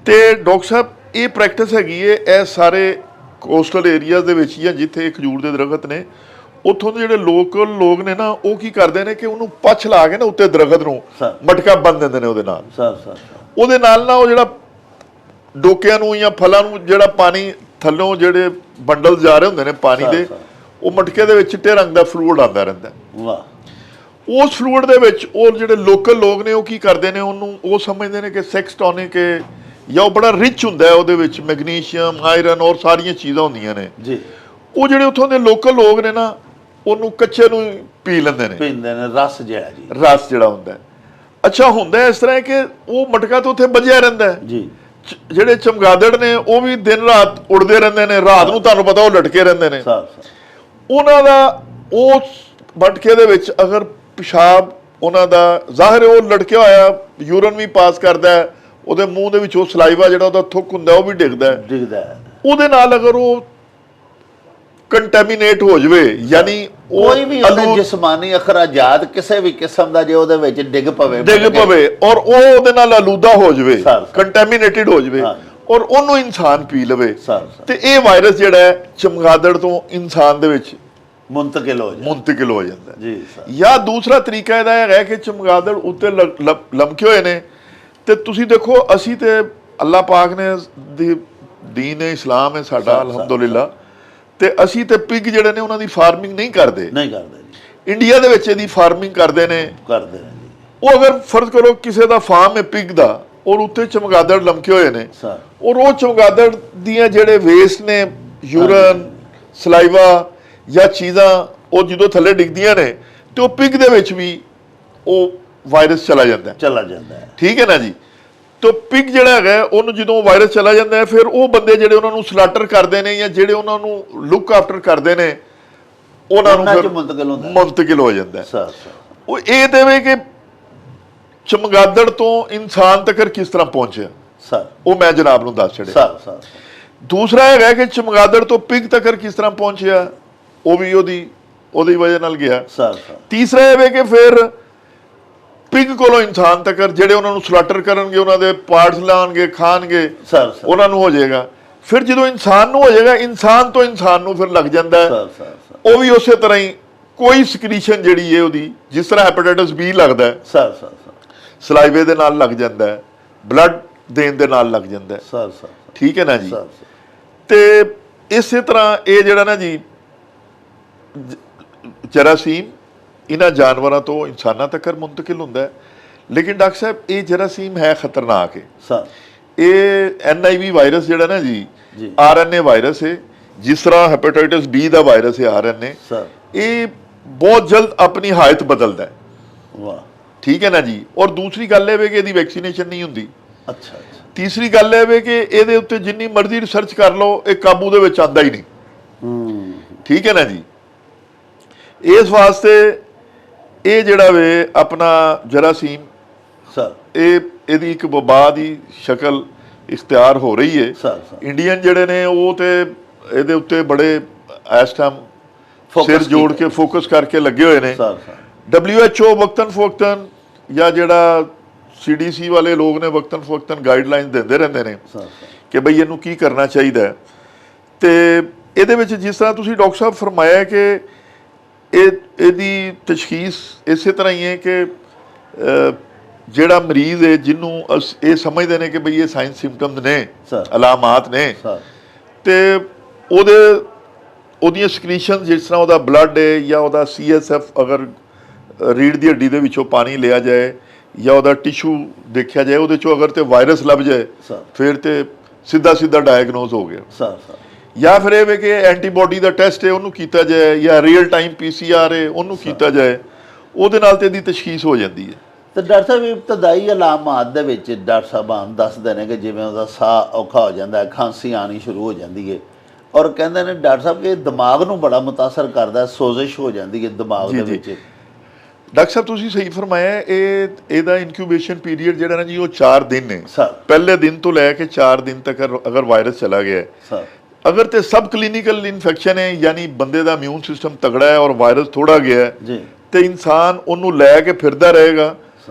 ਤੇ ਡਾਕਟਰ ਸਾਹਿਬ ਇਹ ਪ੍ਰੈਕਟਿਸ ਹੈਗੀ ਹੈ ਇਹ ਸਾਰੇ ਕੋਸਟਲ ਏਰੀਆਜ਼ ਦੇ ਵਿੱਚ ਜਾਂ ਜਿੱਥੇ ਖਜੂਰ ਦੇ ਦਰਖਤ ਨੇ, ਉੱਥੋਂ ਦੇ ਜਿਹੜੇ ਲੋਕਲ ਲੋਕ ਨੇ ਨਾ, ਉਹ ਕੀ ਕਰਦੇ ਨੇ ਕਿ ਉਹਨੂੰ ਪੱਛ ਲਾ ਕੇ ਨਾ ਉੱਤੇ ਦਰਖਤ ਨੂੰ ਮਟਕਾ ਬੰਨ ਦਿੰਦੇ ਨੇ ਉਹਦੇ ਨਾਲ। ਉਹਦੇ ਨਾਲ ਨਾ ਉਹ ਜਿਹੜਾ ਡੋਕਿਆਂ ਨੂੰ ਜਾਂ ਫਲਾਂ ਨੂੰ ਜਿਹੜਾ ਪਾਣੀ ਥੱਲੋਂ ਜਿਹੜੇ ਬੰਡਲ ਜਾ ਰਹੇ ਹੁੰਦੇ ਨੇ ਪਾਣੀ ਦੇ, ਉਹ ਮਟਕੇ ਦੇ ਵਿੱਚ ਚਿੱਟੇ ਰੰਗ ਦਾ ਫਲੂਇਡ ਆਉਂਦਾ ਰਹਿੰਦਾ। ਵਾਹ। ਉਸ ਫਲੂਇਡ ਦੇ ਵਿੱਚ ਉਹ ਜਿਹੜੇ ਲੋਕਲ ਲੋਕ ਨੇ ਉਹ ਕੀ ਕਰਦੇ ਨੇ, ਉਹਨੂੰ ਉਹ ਸਮਝਦੇ ਨੇ ਕਿ ਸੈਕਸ ਟੌਨਿਕ ਹੈ ਜਾਂ ਉਹ ਬੜਾ ਰਿਚ ਹੁੰਦਾ ਹੈ, ਉਹਦੇ ਵਿੱਚ ਮੈਗਨੀਸ਼ੀਅਮ, ਆਇਰਨ ਔਰ ਸਾਰੀਆਂ ਚੀਜ਼ਾਂ ਹੁੰਦੀਆਂ ਨੇ ਜੀ। ਉਹ ਜਿਹੜੇ ਉੱਥੋਂ ਦੇ ਲੋਕਲ ਲੋਕ ਨੇ ਨਾ, ਉਹਨੂੰ ਕੱਚੇ ਨੂੰ ਪੀ ਲੈਂਦੇ ਨੇ, ਪੀਂਦੇ ਨੇ, ਰਸ ਜਿਹੜਾ ਜੀ, ਰਸ ਜਿਹੜਾ ਹੁੰਦਾ। ਅੱਛਾ, ਹੁੰਦਾ ਇਸ ਤਰ੍ਹਾਂ ਕਿ ਉਹ ਮਟਕਾ ਤਾਂ ਉੱਥੇ ਵੱਜਿਆ ਰਹਿੰਦਾ ਜੀ। ਜਿਹੜੇ ਚਮਗਾਦੜ ਨੇ ਉਹ ਵੀ ਦਿਨ ਰਾਤ ਉੜਦੇ ਰਹਿੰਦੇ ਨੇ, ਰਾਤ ਨੂੰ ਤੁਹਾਨੂੰ ਪਤਾ ਉਹ ਲਟਕੇ ਰਹਿੰਦੇ ਨੇ। ਉਹਨਾਂ ਦਾ ਉਸ ਮਟਕੇ ਦੇ ਵਿੱਚ ਅਗਰ ਪਿਸ਼ਾਬ ਉਹਨਾਂ ਦਾ ਜ਼ਾਹਿਰ ਹੈ, ਉਹ ਲਟਕਿਆ ਹੋਇਆ ਯੂਰਨ ਵੀ ਪਾਸ ਕਰਦਾ ਹੈ, ਉਹਦੇ ਮੂੰਹ ਦੇ ਵਿੱਚ ਉਹ ਸਲਾਈਵਾ ਜਿਹੜਾ ਉਹਦਾ ਥੁੱਕ ਹੁੰਦਾ ਉਹ ਵੀ ਡਿੱਗਦਾ ਹੈ। ਉਹਦੇ ਨਾਲ ਅਗਰ ਉਹ ਕੰਟੈਮੀਨੇਟ ਹੋ ਜਾਵੇ, ਯਾਨੀ ਕੋਈ ਵੀ ਉਹਦੇ ਜਿਸਮਾਨੀ ਅਖਰਾਜਾਤ ਕਿਸੇ ਵੀ ਕਿਸਮ ਦਾ ਜੇ ਉਹਦੇ ਵਿੱਚ ਡਿੱਗ ਪਵੇ ਔਰ ਉਹ ਉਹਦੇ ਨਾਲ ਆਲੂਦਾ ਹੋ ਜਾਵੇ, ਕੰਟੈਮੀਨੇਟਿਡ ਹੋ ਜਾਵੇ ਔਰ ਉਹਨੂੰ ਇਨਸਾਨ ਪੀ ਲਵੇ, ਤੇ ਇਹ ਵਾਇਰਸ ਜਿਹੜਾ ਹੈ ਚਮਗਾਦੜ ਤੋਂ ਇਨਸਾਨ ਦੇ ਵਿੱਚ ਮੁੰਤਕਿਲ ਹੋ ਜਾਂਦਾ ਜੀ। ਜਾਂ ਦੂਸਰਾ ਤਰੀਕਾ ਇਹਦਾ ਹੈ ਕਿ ਚਮਗਾਦੜ ਉੱਤੇ ਲਮਕੇ ਹੋਏ ਨੇ, ਤੇ ਤੁਸੀਂ ਦੇਖੋ ਅਸੀਂ ਤੇ ਅੱਲਾਹ ਪਾਕ ਨੇ ਦੀਨ ਇਸਲਾਮ ਹੈ ਸਾਡਾ ਅਲਹਮਦੁਲਿਲਾ, ਤੇ ਅਸੀਂ ਤੇ ਪਿਗ ਜਿਹੜੇ ਨੇ ਉਹਨਾਂ ਦੀ ਫਾਰਮਿੰਗ ਨਹੀਂ ਕਰਦੇ ਜੀ। ਇੰਡੀਆ ਦੇ ਵਿੱਚ ਇਹਦੀ ਫਾਰਮਿੰਗ ਕਰਦੇ ਨੇ ਜੀ। ਉਹ ਅਗਰ ਫਰਜ਼ ਕਰੋ ਕਿਸੇ ਦਾ ਫਾਰਮ ਹੈ ਪਿਗ ਦਾ ਔਰ ਉੱਤੇ ਚਮਗਾਦੜ ਲਮਕੇ ਹੋਏ ਨੇ, ਔਰ ਉਹ ਚਮਗਾਦੜ ਦੀਆਂ ਜਿਹੜੇ ਵੇਸਟ ਨੇ, ਯੂਰਨ, ਸਲਾਈਵਾ ਜਾਂ ਚੀਜ਼ਾਂ, ਉਹ ਜਦੋਂ ਥੱਲੇ ਡਿੱਗਦੀਆਂ ਨੇ ਤੇ ਉਹ ਪਿਗ ਦੇ ਵਿੱਚ ਵੀ ਉਹ ਵਾਇਰਸ ਚਲਾ ਜਾਂਦਾ ਹੈ। ਠੀਕ ਹੈ ਨਾ ਜੀ। ਤੇ ਪਿਗ ਜਿਹੜਾ ਹੈਗਾ ਉਹਨੂੰ ਜਦੋਂ ਵਾਇਰਸ ਚਲਾ ਜਾਂਦਾ ਹੈ, ਫਿਰ ਉਹ ਬੰਦੇ ਜਿਹੜੇ ਉਹਨਾਂ ਨੂੰ ਸਲਾਟਰ ਕਰਦੇ ਨੇ ਜਾਂ ਜਿਹੜੇ ਉਹਨਾਂ ਨੂੰ ਲੁੱਕ ਆਫਟਰ ਕਰਦੇ ਨੇ, ਉਹਨਾਂ ਨੂੰ ਫਿਰ ਮੁੰਤਕਿਲ ਹੋ ਜਾਂਦਾ ਹੈ। ਉਹ ਇਹ ਦੇਵੇ ਕਿ ਚਮਗਾਦੜ ਤੋਂ ਇਨਸਾਨ ਤੱਕ ਕਿਸ ਤਰ੍ਹਾਂ ਪਹੁੰਚਿਆ, ਉਹ ਮੈਂ ਜਨਾਬ ਨੂੰ ਦੱਸ ਛੱਡਿਆ। ਦੂਸਰਾ ਹੈਗਾ ਕਿ ਚਮਗਾਦੜ ਤੋਂ ਪਿਗ ਤੱਕ ਕਿਸ ਤਰ੍ਹਾਂ ਪਹੁੰਚਿਆ, ਉਹ ਵੀ ਉਹਦੀ ਵਜ੍ਹਾ ਨਾਲ ਗਿਆ। ਤੀਸਰਾ ਇਹ ਵੇ ਕਿ ਫਿਰ ਪਿਗ ਕੋਲੋਂ ਇਨਸਾਨ ਤੱਕ ਜਿਹੜੇ ਉਹਨਾਂ ਨੂੰ ਸਲਾਟਰ ਕਰਨਗੇ, ਉਹਨਾਂ ਦੇ ਪਾਰਟਸ ਲਾਣਗੇ, ਖਾਣਗੇ, ਉਹਨਾਂ ਨੂੰ ਹੋ ਜਾਏਗਾ। ਫਿਰ ਜਦੋਂ ਇਨਸਾਨ ਨੂੰ ਹੋ ਜਾਏਗਾ, ਇਨਸਾਨ ਤੋਂ ਇਨਸਾਨ ਨੂੰ ਫਿਰ ਲੱਗ ਜਾਂਦਾ ਹੈ। ਉਹ ਵੀ ਉਸੇ ਤਰ੍ਹਾਂ ਹੀ ਕੋਈ ਸਕ੍ਰੀਸ਼ਨ ਜਿਹੜੀ ਹੈ ਉਹਦੀ, ਜਿਸ ਤਰ੍ਹਾਂ ਹੈਪੇਟਾਈਟਸ ਬੀ ਲੱਗਦਾ ਹੈ, ਸਲਾਈਵੇ ਦੇ ਨਾਲ ਲੱਗ ਜਾਂਦਾ ਹੈ, ਬਲੱਡ ਦੇਣ ਦੇ ਨਾਲ ਲੱਗ ਜਾਂਦਾ ਹੈ। ਠੀਕ ਹੈ ਨਾ ਜੀ। ਤੇ ਇਸੇ ਤਰ੍ਹਾਂ ਇਹ ਜਿਹੜਾ ਨਾ ਜੀ ਜਰਾਸੀਮ ਇਹਨਾਂ ਜਾਨਵਰਾਂ ਤੋਂ ਇਨਸਾਨਾਂ ਤੱਕ ਮੁੰਤਕਿਲ ਹੁੰਦਾ ਹੈ। ਲੇਕਿਨ ਡਾਕਟਰ ਸਾਹਿਬ ਇਹ ਜਰਾਸੀਮ ਹੈ ਖਤਰਨਾਕ ਹੈ। ਇਹ NIV ਵਾਇਰਸ ਜਿਹੜਾ ਨਾ ਜੀ, RNA ਵਾਇਰਸ ਹੈ, ਜਿਸ ਤਰ੍ਹਾਂ ਹੈਪੇਟਾਈਟਸ B ਦਾ ਵਾਇਰਸ ਹੈ RNA, ਇਹ ਬਹੁਤ ਜਲਦ ਆਪਣੀ ਹਾਲਤ ਬਦਲਦਾ ਹੈ। ਠੀਕ ਹੈ ਨਾ ਜੀ। ਔਰ ਦੂਸਰੀ ਗੱਲ ਇਹ ਵੇ ਕਿ ਇਹਦੀ ਵੈਕਸੀਨੇਸ਼ਨ ਨਹੀਂ ਹੁੰਦੀ। ਤੀਸਰੀ ਗੱਲ ਇਹ ਵੇ ਕਿ ਇਹਦੇ ਉੱਤੇ ਜਿੰਨੀ ਮਰਜ਼ੀ ਰਿਸਰਚ ਕਰ ਲਓ, ਇਹ ਕਾਬੂ ਦੇ ਵਿੱਚ ਆਉਂਦਾ ਹੀ ਨਹੀਂ। ਠੀਕ ਹੈ ਨਾ ਜੀ। ਇਸ ਵਾਸਤੇ ਇਹ ਜਿਹੜਾ ਵੇ ਆਪਣਾ ਜਰਾਸੀਮ, ਇਹਦੀ ਇੱਕ ਵਬਾ ਦੀ ਸ਼ਕਲ ਇਖਤਿਆਰ ਹੋ ਰਹੀ ਹੈ। ਇੰਡੀਅਨ ਜਿਹੜੇ ਨੇ ਉਹ ਤੇ ਇਹਦੇ ਉੱਤੇ ਬੜੇ ਇਸ ਟਾਈਮ ਸਿਰ ਜੋੜ ਕੇ ਫੋਕਸ ਕਰਕੇ ਲੱਗੇ ਹੋਏ ਨੇ। WHO ਵਕਤਨ ਫੋਕਤਨ ਜਾਂ ਜਿਹੜਾ CDC ਵਾਲੇ ਲੋਕ ਨੇ ਵਕਤਨ ਫੋਕਤਨ ਗਾਈਡਲਾਈਨ ਦਿੰਦੇ ਰਹਿੰਦੇ ਨੇ ਕਿ ਬਈ ਇਹਨੂੰ ਕੀ ਕਰਨਾ ਚਾਹੀਦਾ ਹੈ। ਤੇ ਇਹਦੇ ਵਿੱਚ ਜਿਸ ਤਰ੍ਹਾਂ ਤੁਸੀਂ ਡਾਕਟਰ ਸਾਹਿਬ ਫਰਮਾਇਆ ਕਿ ਇਹਦੀ ਤਸ਼ਖੀਸ ਇਸੇ ਤਰ੍ਹਾਂ ਹੀ ਹੈ ਕਿ ਜਿਹੜਾ ਮਰੀਜ਼ ਹੈ ਜਿਹਨੂੰ ਇਹ ਸਮਝਦੇ ਨੇ ਕਿ ਬਈ ਇਹ ਸਾਈਨ ਸਿੰਪਟਮਸ ਨੇ, ਅਲਾਮਾਤ ਨੇ, ਤੇ ਉਹਦੀਆਂ ਸਕ੍ਰੀਸ਼ਨ ਜਿਸ ਤਰ੍ਹਾਂ ਉਹਦਾ ਬਲੱਡ ਹੈ ਜਾਂ ਉਹਦਾ CSF ਅਗਰ ਰੀੜ੍ਹ ਦੀ ਹੱਡੀ ਦੇ ਵਿੱਚੋਂ ਪਾਣੀ ਲਿਆ ਜਾਏ ਜਾਂ ਉਹਦਾ ਟਿਸ਼ੂ ਦੇਖਿਆ ਜਾਏ, ਉਹਦੇ ਚੋਂ ਅਗਰ ਤੇ ਵਾਇਰਸ ਲੱਭ ਜਾਏ ਫਿਰ ਤੇ ਸਿੱਧਾ ਡਾਇਗਨੋਜ਼ ਹੋ ਗਿਆ। ਜਾਂ ਫਿਰ ਇਹ ਵੇ ਕਿ ਐਂਟੀਬਾਡੀ ਦਾ ਟੈਸਟ ਹੈ ਉਹਨੂੰ ਕੀਤਾ ਜਾਏ, ਜਾਂ ਰੀਅਲ ਟਾਈਮ PCR ਹੈ ਉਹਨੂੰ ਕੀਤਾ ਜਾਏ, ਉਹਦੇ ਨਾਲ ਤੇ ਇਹਦੀ ਤਸ਼ਖੀਸ ਹੋ ਜਾਂਦੀ ਹੈ। ਤੇ ਡਾਕਟਰ ਸਾਹਿਬ ਇਬਤਦਾਈ ਅਲਾਮਾਤ ਦੇ ਵਿੱਚ ਡਾਕਟਰ ਸਾਹਿਬਾਨ ਦੱਸਦੇ ਨੇ ਕਿ ਜਿਵੇਂ ਉਹਦਾ ਸਾਹ ਔਖਾ ਹੋ ਜਾਂਦਾ ਹੈ, ਖਾਂਸੀ ਆਉਣੀ ਸ਼ੁਰੂ ਹੋ ਜਾਂਦੀ ਹੈ, ਔਰ ਕਹਿੰਦੇ ਨੇ ਡਾਕਟਰ ਸਾਹਿਬ ਕਿ ਦਿਮਾਗ ਨੂੰ ਬੜਾ ਮੁਤਾਸਰ ਕਰਦਾ, ਸੋਜ਼ਿਸ਼ ਹੋ ਜਾਂਦੀ ਹੈ ਦਿਮਾਗ ਦੇ ਵਿੱਚ। ਡਾਕਟਰ ਸਾਹਿਬ ਤੁਸੀਂ ਸਹੀ ਫਰਮਾਇਆ। ਇਹਦਾ ਇਨਕਿਊਬੇਸ਼ਨ ਪੀਰੀਅਡ ਜਿਹੜਾ ਨਾ ਜੀ ਉਹ 4 ਦਿਨ ਨੇ। ਪਹਿਲੇ ਦਿਨ ਤੋਂ ਲੈ ਕੇ 4 ਦਿਨ ਤੱਕ ਅਗਰ ਵਾਇਰਸ ਚਲਾ ਗਿਆ ਹੈ, ਅਗਰ ਤੇ ਸਬ ਕਲੀਨਿਕਲ ਇਨਫੈਕਸ਼ਨ ਹੈ, ਯਾਨੀ ਬੰਦੇ ਦਾ ਇਮਿਊਨ ਸਿਸਟਮ ਤਗੜਾ ਹੈ ਔਰ ਵਾਇਰਸ ਥੋੜਾ ਗਿਆ ਹੈ, ਤੇ ਇਨਸਾਨ ਉਹਨੂੰ ਲੈ ਕੇ ਫਿਰਦਾ ਰਹੇਗਾ,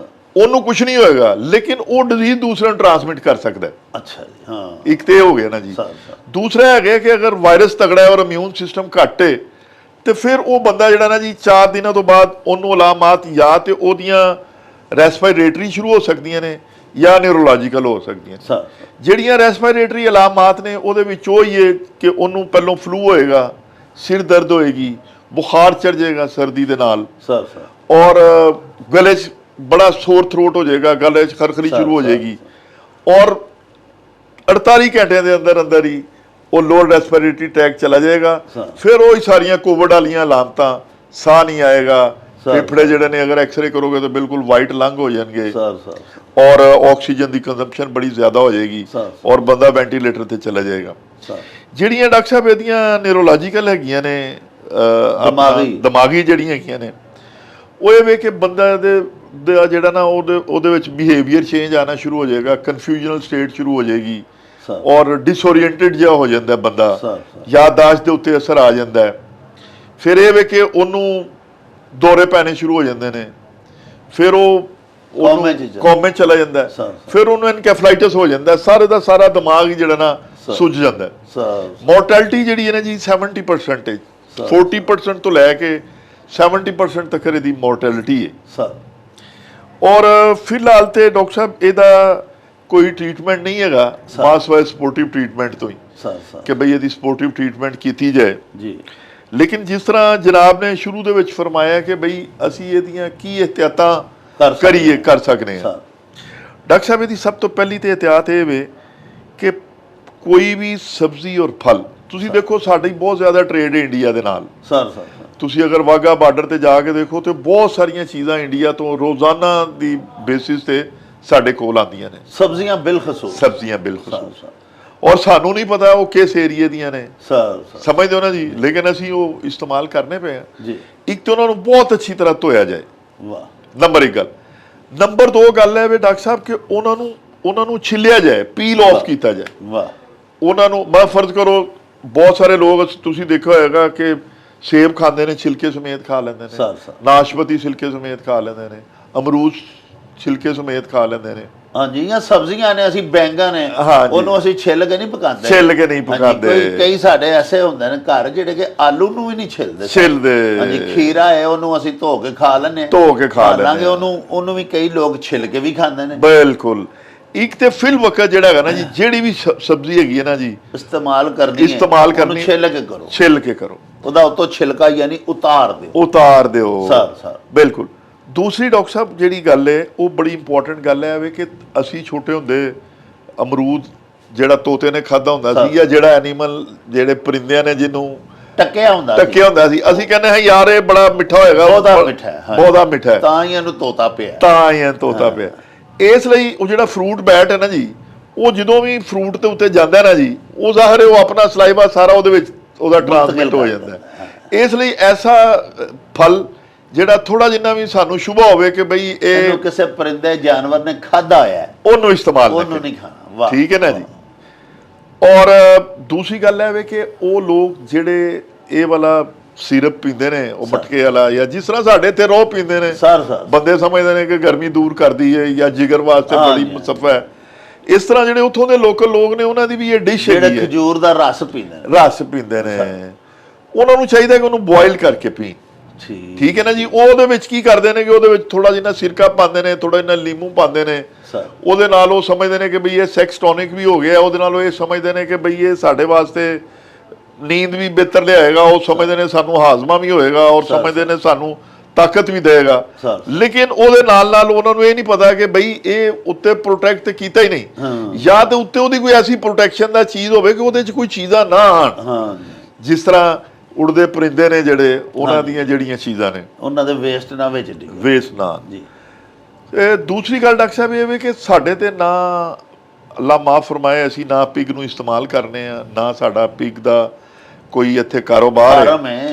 ਉਹਨੂੰ ਕੁਝ ਨਹੀਂ ਹੋਏਗਾ, ਲੇਕਿਨ ਉਹ ਡਿਜ਼ੀਜ਼ ਦੂਸਰੇ ਨੂੰ ਟ੍ਰਾਂਸਮਿਟ ਕਰ ਸਕਦਾ ਹੈ। ਅੱਛਾ ਜੀ, ਹਾਂ। ਇੱਕ ਤੇ ਇਹ ਹੋ ਗਿਆ ਨਾ ਜੀ। ਦੂਸਰਾ ਹੈਗਾ ਕਿ ਅਗਰ ਵਾਇਰਸ ਤਗੜਾ ਹੈ ਔਰ ਇਮਿਊਨ ਸਿਸਟਮ ਘੱਟ ਹੈ ਤੇ ਫਿਰ ਉਹ ਬੰਦਾ ਜਿਹੜਾ ਨਾ ਜੀ 4 ਦਿਨਾਂ ਤੋਂ ਬਾਅਦ ਉਹਨੂੰ ਅਲਾਮਾਤ ਜਾਂ ਤੇ ਉਹਦੀਆਂ ਰੈਸਪੀਰੇਟਰੀ ਸ਼ੁਰੂ ਹੋ ਸਕਦੀਆਂ ਨੇ ਜਾਂ ਨਿਊਰੋਲੋਜੀਕਲ ਹੋ ਸਕਦੀਆਂ ਨੇ। ਜਿਹੜੀਆਂ ਰੈਸਪੀਰੇਟਰੀ ਅਲਾਮਾਤ ਨੇ ਉਹਦੇ ਵਿੱਚ ਉਹ ਹੀ ਹੈ ਕਿ ਉਹਨੂੰ ਪਹਿਲੋਂ ਫਲੂ ਹੋਏਗਾ, ਸਿਰ ਦਰਦ ਹੋਏਗੀ, ਬੁਖਾਰ ਚੜ ਜਾਏਗਾ ਸਰਦੀ ਦੇ ਨਾਲ, ਔਰ ਗਲੇ 'ਚ ਬੜਾ ਸੋਰ ਥਰੋਟ ਹੋ ਜਾਏਗਾ, ਗਲੇ 'ਚ ਖਰਖਰੀ ਸ਼ੁਰੂ ਹੋ ਜਾਏਗੀ, ਔਰ 48 ਘੰਟਿਆਂ ਦੇ ਅੰਦਰ ਅੰਦਰ ਹੀ ਉਹ ਲੋਅਰ ਰੈਸਪੀਰੇਟਰੀ ਟਰੈਕ ਚਲਾ ਜਾਏਗਾ। ਫਿਰ ਉਹ ਹੀ ਸਾਰੀਆਂ ਕੋਵਿਡ ਵਾਲੀਆਂ ਅਲਾਮਤਾਂ, ਸਾਹ ਨਹੀਂ ਆਏਗਾ, ਫੇਫੜੇ ਜਿਹੜੇ ਨੇ ਅਗਰ ਐਕਸਰੇ ਕਰੋਗੇ ਤਾਂ ਬਿਲਕੁਲ ਵਾਈਟ ਲੰਗ ਹੋ ਜਾਣਗੇ, ਔਰ ਆਕਸੀਜਨ ਦੀ ਕੰਜ਼ੰਪਸ਼ਨ ਬੜੀ ਜ਼ਿਆਦਾ ਹੋ ਜਾਏਗੀ, ਔਰ ਬੰਦਾ ਵੈਂਟੀਲੇਟਰ ਤੇ ਚਲਾ ਜਾਏਗਾ। ਜਿਹੜੀਆਂ ਡਾਕਟਰ ਸਾਹਿਬ ਇਹਦੀਆਂ ਨਿਊਰੋਲੋਜੀਕਲ ਹੈਗੀਆਂ ਨੇ, ਦਿਮਾਗੀ ਜਿਹੜੀਆਂ ਹੈਗੀਆਂ ਨੇ, ਉਹ ਇਹ ਵੇ ਕਿ ਬੰਦਾ ਦਾ ਜਿਹੜਾ ਨਾ ਉਹਦੇ ਵਿੱਚ ਬਿਹੇਵੀਅਰ ਚੇਂਜ ਆਉਣਾ ਸ਼ੁਰੂ ਹੋ ਜਾਏਗਾ, ਕਨਫਿਊਜ਼ਨਲ ਸਟੇਟ ਸ਼ੁਰੂ ਹੋ ਜਾਏਗੀ, ਔਰ ਡਿਸਓਰੀਐਂਟਡ ਜਿਹਾ ਹੋ ਜਾਂਦਾ ਬੰਦਾ, ਯਾਦਦਾਸ਼ਤ ਦੇ ਉੱਤੇ ਅਸਰ ਆ ਜਾਂਦਾ ਹੈ। ਫਿਰ ਇਹ ਵੇ ਕਿ ਉਹਨੂੰ ਦੌਰੇ ਪੈਣੇ ਸ਼ੁਰੂ ਹੋ ਜਾਂਦੇ ਨੇ, ਫਿਰ ਉਹ ਕੋਮੇ ਚਲਾ ਜਾਂਦਾ, ਫਿਰ ਉਹਨੂੰ ਐਨਕੈਫਲਾਈਟਿਸ ਹੋ ਜਾਂਦਾ, ਸਾਰੇ ਦਾ ਸਾਰਾ ਦਿਮਾਗ ਹੀ ਜਿਹੜਾ ਨਾ ਸੁੱਜ ਜਾਂਦਾ। ਮੋਰਟੈਲਿਟੀ ਜਿਹੜੀ ਹੈ ਨਾ ਜੀ 70%, 40% ਤੋਂ ਲੈ ਕੇ 70% ਤੱਕ ਇਹਦੀ ਮੋਰਟੈਲਿਟੀ ਹੈ। ਔਰ ਫਿਲਹਾਲ ਤੇ ਡਾਕਟਰ ਸਾਹਿਬ ਇਹਦਾ ਕੋਈ ਟ੍ਰੀਟਮੈਂਟ ਨਹੀਂ ਹੈਗਾ ਮਾਸ ਵਾਈਜ਼ ਸਪੋਰਟਿਵ ਟ੍ਰੀਟਮੈਂਟ ਤੋਂ ਹੀ ਕਿ ਬਈ ਇਹਦੀ ਸਪੋਰਟਿਵ ਟ੍ਰੀਟਮੈਂਟ ਕੀਤੀ ਜਾਏ ਜੀ। ਲੇਕਿਨ ਜਿਸ ਤਰ੍ਹਾਂ ਜਨਾਬ ਨੇ ਸ਼ੁਰੂ ਦੇ ਵਿੱਚ ਫਰਮਾਇਆ ਕਿ ਬਈ ਅਸੀਂ ਇਹਦੀਆਂ ਕੀ ਇਹਤਿਆਤਾਂ ਕਰ ਸਕਦੇ ਹਾਂ। ਡਾਕਟਰ ਸਾਹਿਬ ਇਹਦੀ ਸਭ ਤੋਂ ਪਹਿਲੀ ਤੇ ਇਹਤਿਆਤ ਇਹ ਵੇ ਕਿ ਕੋਈ ਵੀ ਸਬਜ਼ੀ ਔਰ ਫਲ, ਤੁਸੀਂ ਦੇਖੋ ਸਾਡੀ ਬਹੁਤ ਜ਼ਿਆਦਾ ਟ੍ਰੇਡ ਹੈ ਇੰਡੀਆ ਦੇ ਨਾਲ। ਤੁਸੀਂ ਅਗਰ ਵਾਘਾ ਬਾਰਡਰ ਤੇ ਜਾ ਕੇ ਦੇਖੋ ਤੇ ਬਹੁਤ ਸਾਰੀਆਂ ਚੀਜ਼ਾਂ ਇੰਡੀਆ ਤੋਂ ਰੋਜ਼ਾਨਾ ਦੀ ਬੇਸਿਸ ਤੇ ਸਾਡੇ ਕੋਲ ਆਉਂਦੀਆਂ ਨੇ, ਸਬਜ਼ੀਆਂ ਬਿਲਖਸੂਸ, ਔਰ ਸਾਨੂੰ ਨਹੀਂ ਪਤਾ ਉਹ ਕਿਸ ਏਰੀਏ ਦੀਆਂ ਨੇ, ਸਮਝਦੇ ਹੋ ਨਾ ਜੀ, ਲੇਕਿਨ ਅਸੀਂ ਉਹ ਇਸਤੇਮਾਲ ਕਰਨੇ ਪਏ ਆ। ਇੱਕ ਤਾਂ ਉਹਨਾਂ ਨੂੰ ਬਹੁਤ ਅੱਛੀ ਤਰ੍ਹਾਂ ਧੋਇਆ ਜਾਏ, ਨੰਬਰ 1 ਗੱਲ। ਨੰਬਰ 2 ਗੱਲ ਹੈ ਵੀ ਡਾਕਟਰ ਸਾਹਿਬ ਕਿ ਉਹਨਾਂ ਨੂੰ ਛਿੱਲਿਆ ਜਾਏ, ਪੀਲ ਆਫ ਕੀਤਾ ਜਾਏ ਉਹਨਾਂ ਨੂੰ। ਮੈਂ ਫਰਜ਼ ਕਰੋ ਬਹੁਤ ਸਾਰੇ ਲੋਕ ਤੁਸੀਂ ਦੇਖਿਆ ਹੋਏਗਾ ਕਿ ਸੇਬ ਖਾਂਦੇ ਨੇ, ਛਿਲਕੇ ਸਮੇਤ ਖਾ ਲੈਂਦੇ ਨੇ, ਨਾਸ਼ਪਤੀ ਛਿਲਕੇ ਸਮੇਤ ਖਾ ਲੈਂਦੇ ਨੇ, ਅਮਰੂਦ ਛਿਲਕੇ ਸਮੇਤ ਖਾ ਲੈਂਦੇ ਨੇ। ਹਾਂਜੀ, ਜਾਂ ਸਬਜ਼ੀਆਂ ਨੇ, ਅਸੀਂ ਬੈਂਗਣ ਨੇ, ਉਹਨੂੰ ਅਸੀਂ ਛਿੱਲ ਕੇ ਨਹੀਂ ਪਕਾਉਂਦੇ। ਕਈ ਸਾਡੇ ਐਸੇ ਹੁੰਦੇ ਨੇ ਘਰ ਜਿਹੜੇ ਕਿ ਆਲੂ ਨੂੰ ਵੀ ਨਹੀਂ ਛਿੱਲਦੇ। ਹਾਂਜੀ, ਖੀਰਾ ਹੈ ਉਹਨੂੰ ਅਸੀਂ ਧੋ ਕੇ ਖਾ ਲੈਂਦੇ, ਉਹਨੂੰ ਵੀ ਕਈ ਲੋਕ ਛਿੱਲ ਕੇ ਵੀ ਖਾਂਦੇ ਨੇ। ਬਿਲਕੁਲ। ਇੱਕ ਤੇ ਫਿਲ ਵਕਤ ਜਿਹੜਾ ਹੈਗਾ ਨਾ ਜੀ, ਜਿਹੜੀ ਵੀ ਸਬਜ਼ੀ ਹੈਗੀ ਹੈ ਨਾ ਜੀ ਇਸਤੇਮਾਲ ਕਰਨੀ, ਛਿੱਲ ਕੇ ਕਰੋ, ਉਹਦਾ ਉਤੋਂ ਛਿਲਕਾ ਯਾਨੀ ਉਤਾਰ ਦਿਓ। ਬਿਲਕੁਲ। ਦੂਸਰੀ ਡਾਕਟਰ ਸਾਹਿਬ ਜਿਹੜੀ ਗੱਲ ਹੈ ਉਹ ਬੜੀ ਇੰਪੋਰਟੈਂਟ ਗੱਲ ਹੈ ਵੇ ਕਿ ਅਸੀਂ ਛੋਟੇ ਹੁੰਦੇ ਅਮਰੂਦ ਜਿਹੜਾ ਤੋਤੇ ਨੇ ਖਾਧਾ ਹੁੰਦਾ ਸੀ, ਜਾਂ ਜਿਹੜਾ ਐਨੀਮਲ ਜਿਹੜੇ ਪਰਿੰਦਿਆਂ ਨੇ ਜਿਹਨੂੰ ਟੱਕਿਆ ਹੁੰਦਾ ਸੀ, ਅਸੀਂ ਕਹਿੰਦੇ ਹਾਂ ਯਾਰ ਇਹ ਬੜਾ ਮਿੱਠਾ ਹੋਏਗਾ, ਬਹੁਤਾ ਮਿੱਠਾ ਹੈ, ਤਾਂ ਹੀ ਇਹਨੂੰ ਤੋਤਾ ਪਿਆ। ਇਸ ਲਈ ਉਹ ਜਿਹੜਾ ਫਰੂਟ ਬੈਟ ਹੈ ਨਾ ਜੀ, ਉਹ ਜਦੋਂ ਵੀ ਫਰੂਟ ਦੇ ਉੱਤੇ ਜਾਂਦਾ ਨਾ ਜੀ, ਉਹ ਜ਼ਾਹਰ ਹੈ ਉਹ ਆਪਣਾ ਸਲਾਈਵਾ ਸਾਰਾ ਉਹਦੇ ਵਿੱਚ ਉਹਦਾ ਟ੍ਰਾਂਸਮਿਟ ਹੋ ਜਾਂਦਾ। ਇਸ ਲਈ ਐਸਾ ਫਲ ਜਿਹੜਾ ਥੋੜਾ ਜਿੰਨਾ ਵੀ ਸਾਨੂੰ ਸ਼ੁਭਾ ਹੋਵੇ ਕਿ ਬਈ ਇਹ ਕਿਸੇ ਪਰਿੰਦੇ ਜਾਨਵਰ ਨੇ ਖਾਧਾ ਹੋਇਆ, ਉਹਨੂੰ ਇਸਤੇਮਾਲ ਨਹੀਂ ਖਾਣਾ। ਠੀਕ ਹੈ ਨਾ ਜੀ। ਔਰ ਦੂਸਰੀ ਗੱਲ ਹੈ ਵੇ ਕਿ ਉਹ ਲੋਕ ਜਿਹੜੇ ਇਹ ਵਾਲਾ ਸਿਰਪ ਪੀਂਦੇ ਨੇ, ਉਹ ਮਟਕੇ ਵਾਲਾ, ਜਾਂ ਜਿਸ ਤਰ੍ਹਾਂ ਸਾਡੇ ਇੱਥੇ ਰੋਹ ਪੀਂਦੇ ਨੇ, ਬੰਦੇ ਸਮਝਦੇ ਨੇ ਕਿ ਗਰਮੀ ਦੂਰ ਕਰਦੀ ਹੈ ਜਾਂ ਜਿਗਰ ਵਾਸਤੇ ਬੜੀ ਮੁਸੱਫਾ ਹੈ। ਇਸ ਤਰ੍ਹਾਂ ਜਿਹੜੇ ਉੱਥੋਂ ਦੇ ਲੋਕਲ ਲੋਕ ਨੇ ਉਹਨਾਂ ਦੀ ਵੀ ਇਹ ਡਿਸ਼ ਹੈਗੀ ਹੈ, ਖਜੂਰ ਦਾ ਰਸ ਪੀਂਦੇ ਨੇ, ਉਹਨਾਂ ਨੂੰ ਚਾਹੀਦਾ ਕਿ ਉਹਨੂੰ ਬੋਇਲ ਕਰਕੇ ਪੀਣ। ਠੀਕ ਹੈ ਨਾ ਜੀ। ਉਹਦੇ ਵਿੱਚ ਕੀ ਕਰਦੇ ਨੇ ਕਿ ਉਹਦੇ ਵਿੱਚ ਥੋੜਾ ਜਿਹਾ ਸਿਰਕਾ ਪਾਉਂਦੇ ਨੇ, ਥੋੜਾ ਜਿਹਾ ਲੀਮੂ ਪਾਉਂਦੇ ਨੇ, ਉਹਦੇ ਨਾਲ ਉਹ ਸਮਝਦੇ ਨੇ ਕਿ ਬਈ ਇਹ ਸੈਕਸ ਟੌਨਿਕ ਵੀ ਹੋ ਗਿਆ, ਉਹਦੇ ਨਾਲ ਉਹ ਇਹ ਸਮਝਦੇ ਨੇ ਕਿ ਬਈ ਇਹ ਸਾਡੇ ਵਾਸਤੇ ਨੀਂਦ ਵੀ ਬਿਹਤਰ ਲਿਆਏਗਾ, ਉਹ ਸਮਝਦੇ ਨੇ ਸਾਨੂੰ ਹਾਜ਼ਮਾ ਵੀ ਹੋਏਗਾ, ਔਰ ਸਮਝਦੇ ਨੇ ਸਾਨੂੰ ਤਾਕਤ ਵੀ ਦੇਗਾ। ਲੇਕਿਨ ਉਹਦੇ ਨਾਲ ਨਾਲ ਉਹਨਾਂ ਨੂੰ ਇਹ ਨਹੀਂ ਪਤਾ ਕਿ ਬਈ ਇਹ ਉੱਤੇ ਪ੍ਰੋਟੈਕਟ ਕੀਤਾ ਹੀ ਨਹੀਂ, ਜਾਂ ਤੇ ਉੱਤੇ ਉਹਦੀ ਕੋਈ ਐਸੀ ਪ੍ਰੋਟੈਕਸ਼ਨ ਦਾ ਚੀਜ਼ ਹੋਵੇ ਕਿ ਉਹਦੇ 'ਚ ਕੋਈ ਚੀਜ਼ਾਂ ਨਾ ਆਉਣ, ਜਿਸ ਤਰ੍ਹਾਂ ਉੜਦੇ ਪਰਿੰਦੇ ਨੇ ਜਿਹੜੇ, ਉਹਨਾਂ ਦੀਆਂ ਜਿਹੜੀਆਂ ਚੀਜ਼ਾਂ ਨੇ ਉਹਨਾਂ ਦੇ ਵੇਸਟ ਨਾ ਜੀ। ਦੂਸਰੀ ਗੱਲ ਡਾਕਟਰ ਸਾਹਿਬ ਇਹ ਵੇ ਕਿ ਸਾਡੇ ਤੇ ਨਾ ਅੱਲਾ ਮਾਫ ਫਰਮਾਏ ਅਸੀਂ ਨਾ ਪਿਗ ਨੂੰ ਇਸਤੇਮਾਲ ਕਰਨੇ ਆ, ਨਾ ਸਾਡਾ ਪਿਗ ਦਾ ਕੋਈ ਇੱਥੇ ਕਾਰੋਬਾਰ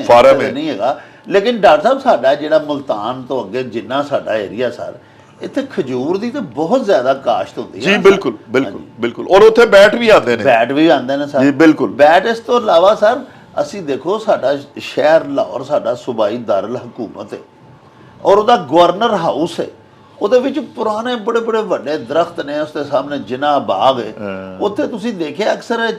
ਫਾਰਮ ਹੈ ਨਹੀਂ ਹੈਗਾ। ਲੇਕਿਨ ਡਾਕਟਰ ਸਾਹਿਬ ਸਾਡਾ ਜਿਹੜਾ ਮੁਲਤਾਨ ਤੋਂ ਅੱਗੇ ਜਿੰਨਾ ਸਾਡਾ ਏਰੀਆ ਸਰ, ਇੱਥੇ ਖਜੂਰ ਦੀ ਤਾਂ ਬਹੁਤ ਜ਼ਿਆਦਾ ਕਾਸ਼ਤ ਹੁੰਦੀ ਹੈ ਜੀ। ਬਿਲਕੁਲ। ਔਰ ਉੱਥੇ ਬੈਟ ਵੀ ਆਉਂਦੇ ਨੇ ਸਰ ਜੀ। ਬਿਲਕੁਲ। ਬੈਟ ਇਸ ਤੋਂ ਇਲਾਵਾ ਸਰ ਅਸੀਂ ਦੇਖੋ ਸਾਡਾ ਸ਼ਹਿਰ ਲਾਹੌਰ ਸਾਡਾ ਸੂਬਾਈ ਦਾਰੁਲ ਹਕੂਮਤ ਹੈ, ਔਰ ਉਹਦਾ ਗਵਰਨਰ ਹਾਊਸ ਹੈ, ਉਹਦੇ ਵਿੱਚ ਪੁਰਾਣੇ ਬੜੇ ਬੜੇ ਵੱਡੇ ਦਰਖਤ ਨੇ, ਉਸ ਦੇ ਸਾਹਮਣੇ ਜਿਨਾ ਬਾਗ ਹੈ, ਉੱਥੇ ਤੁਸੀਂ ਦੇਖਿਆ ਅਕਸਰ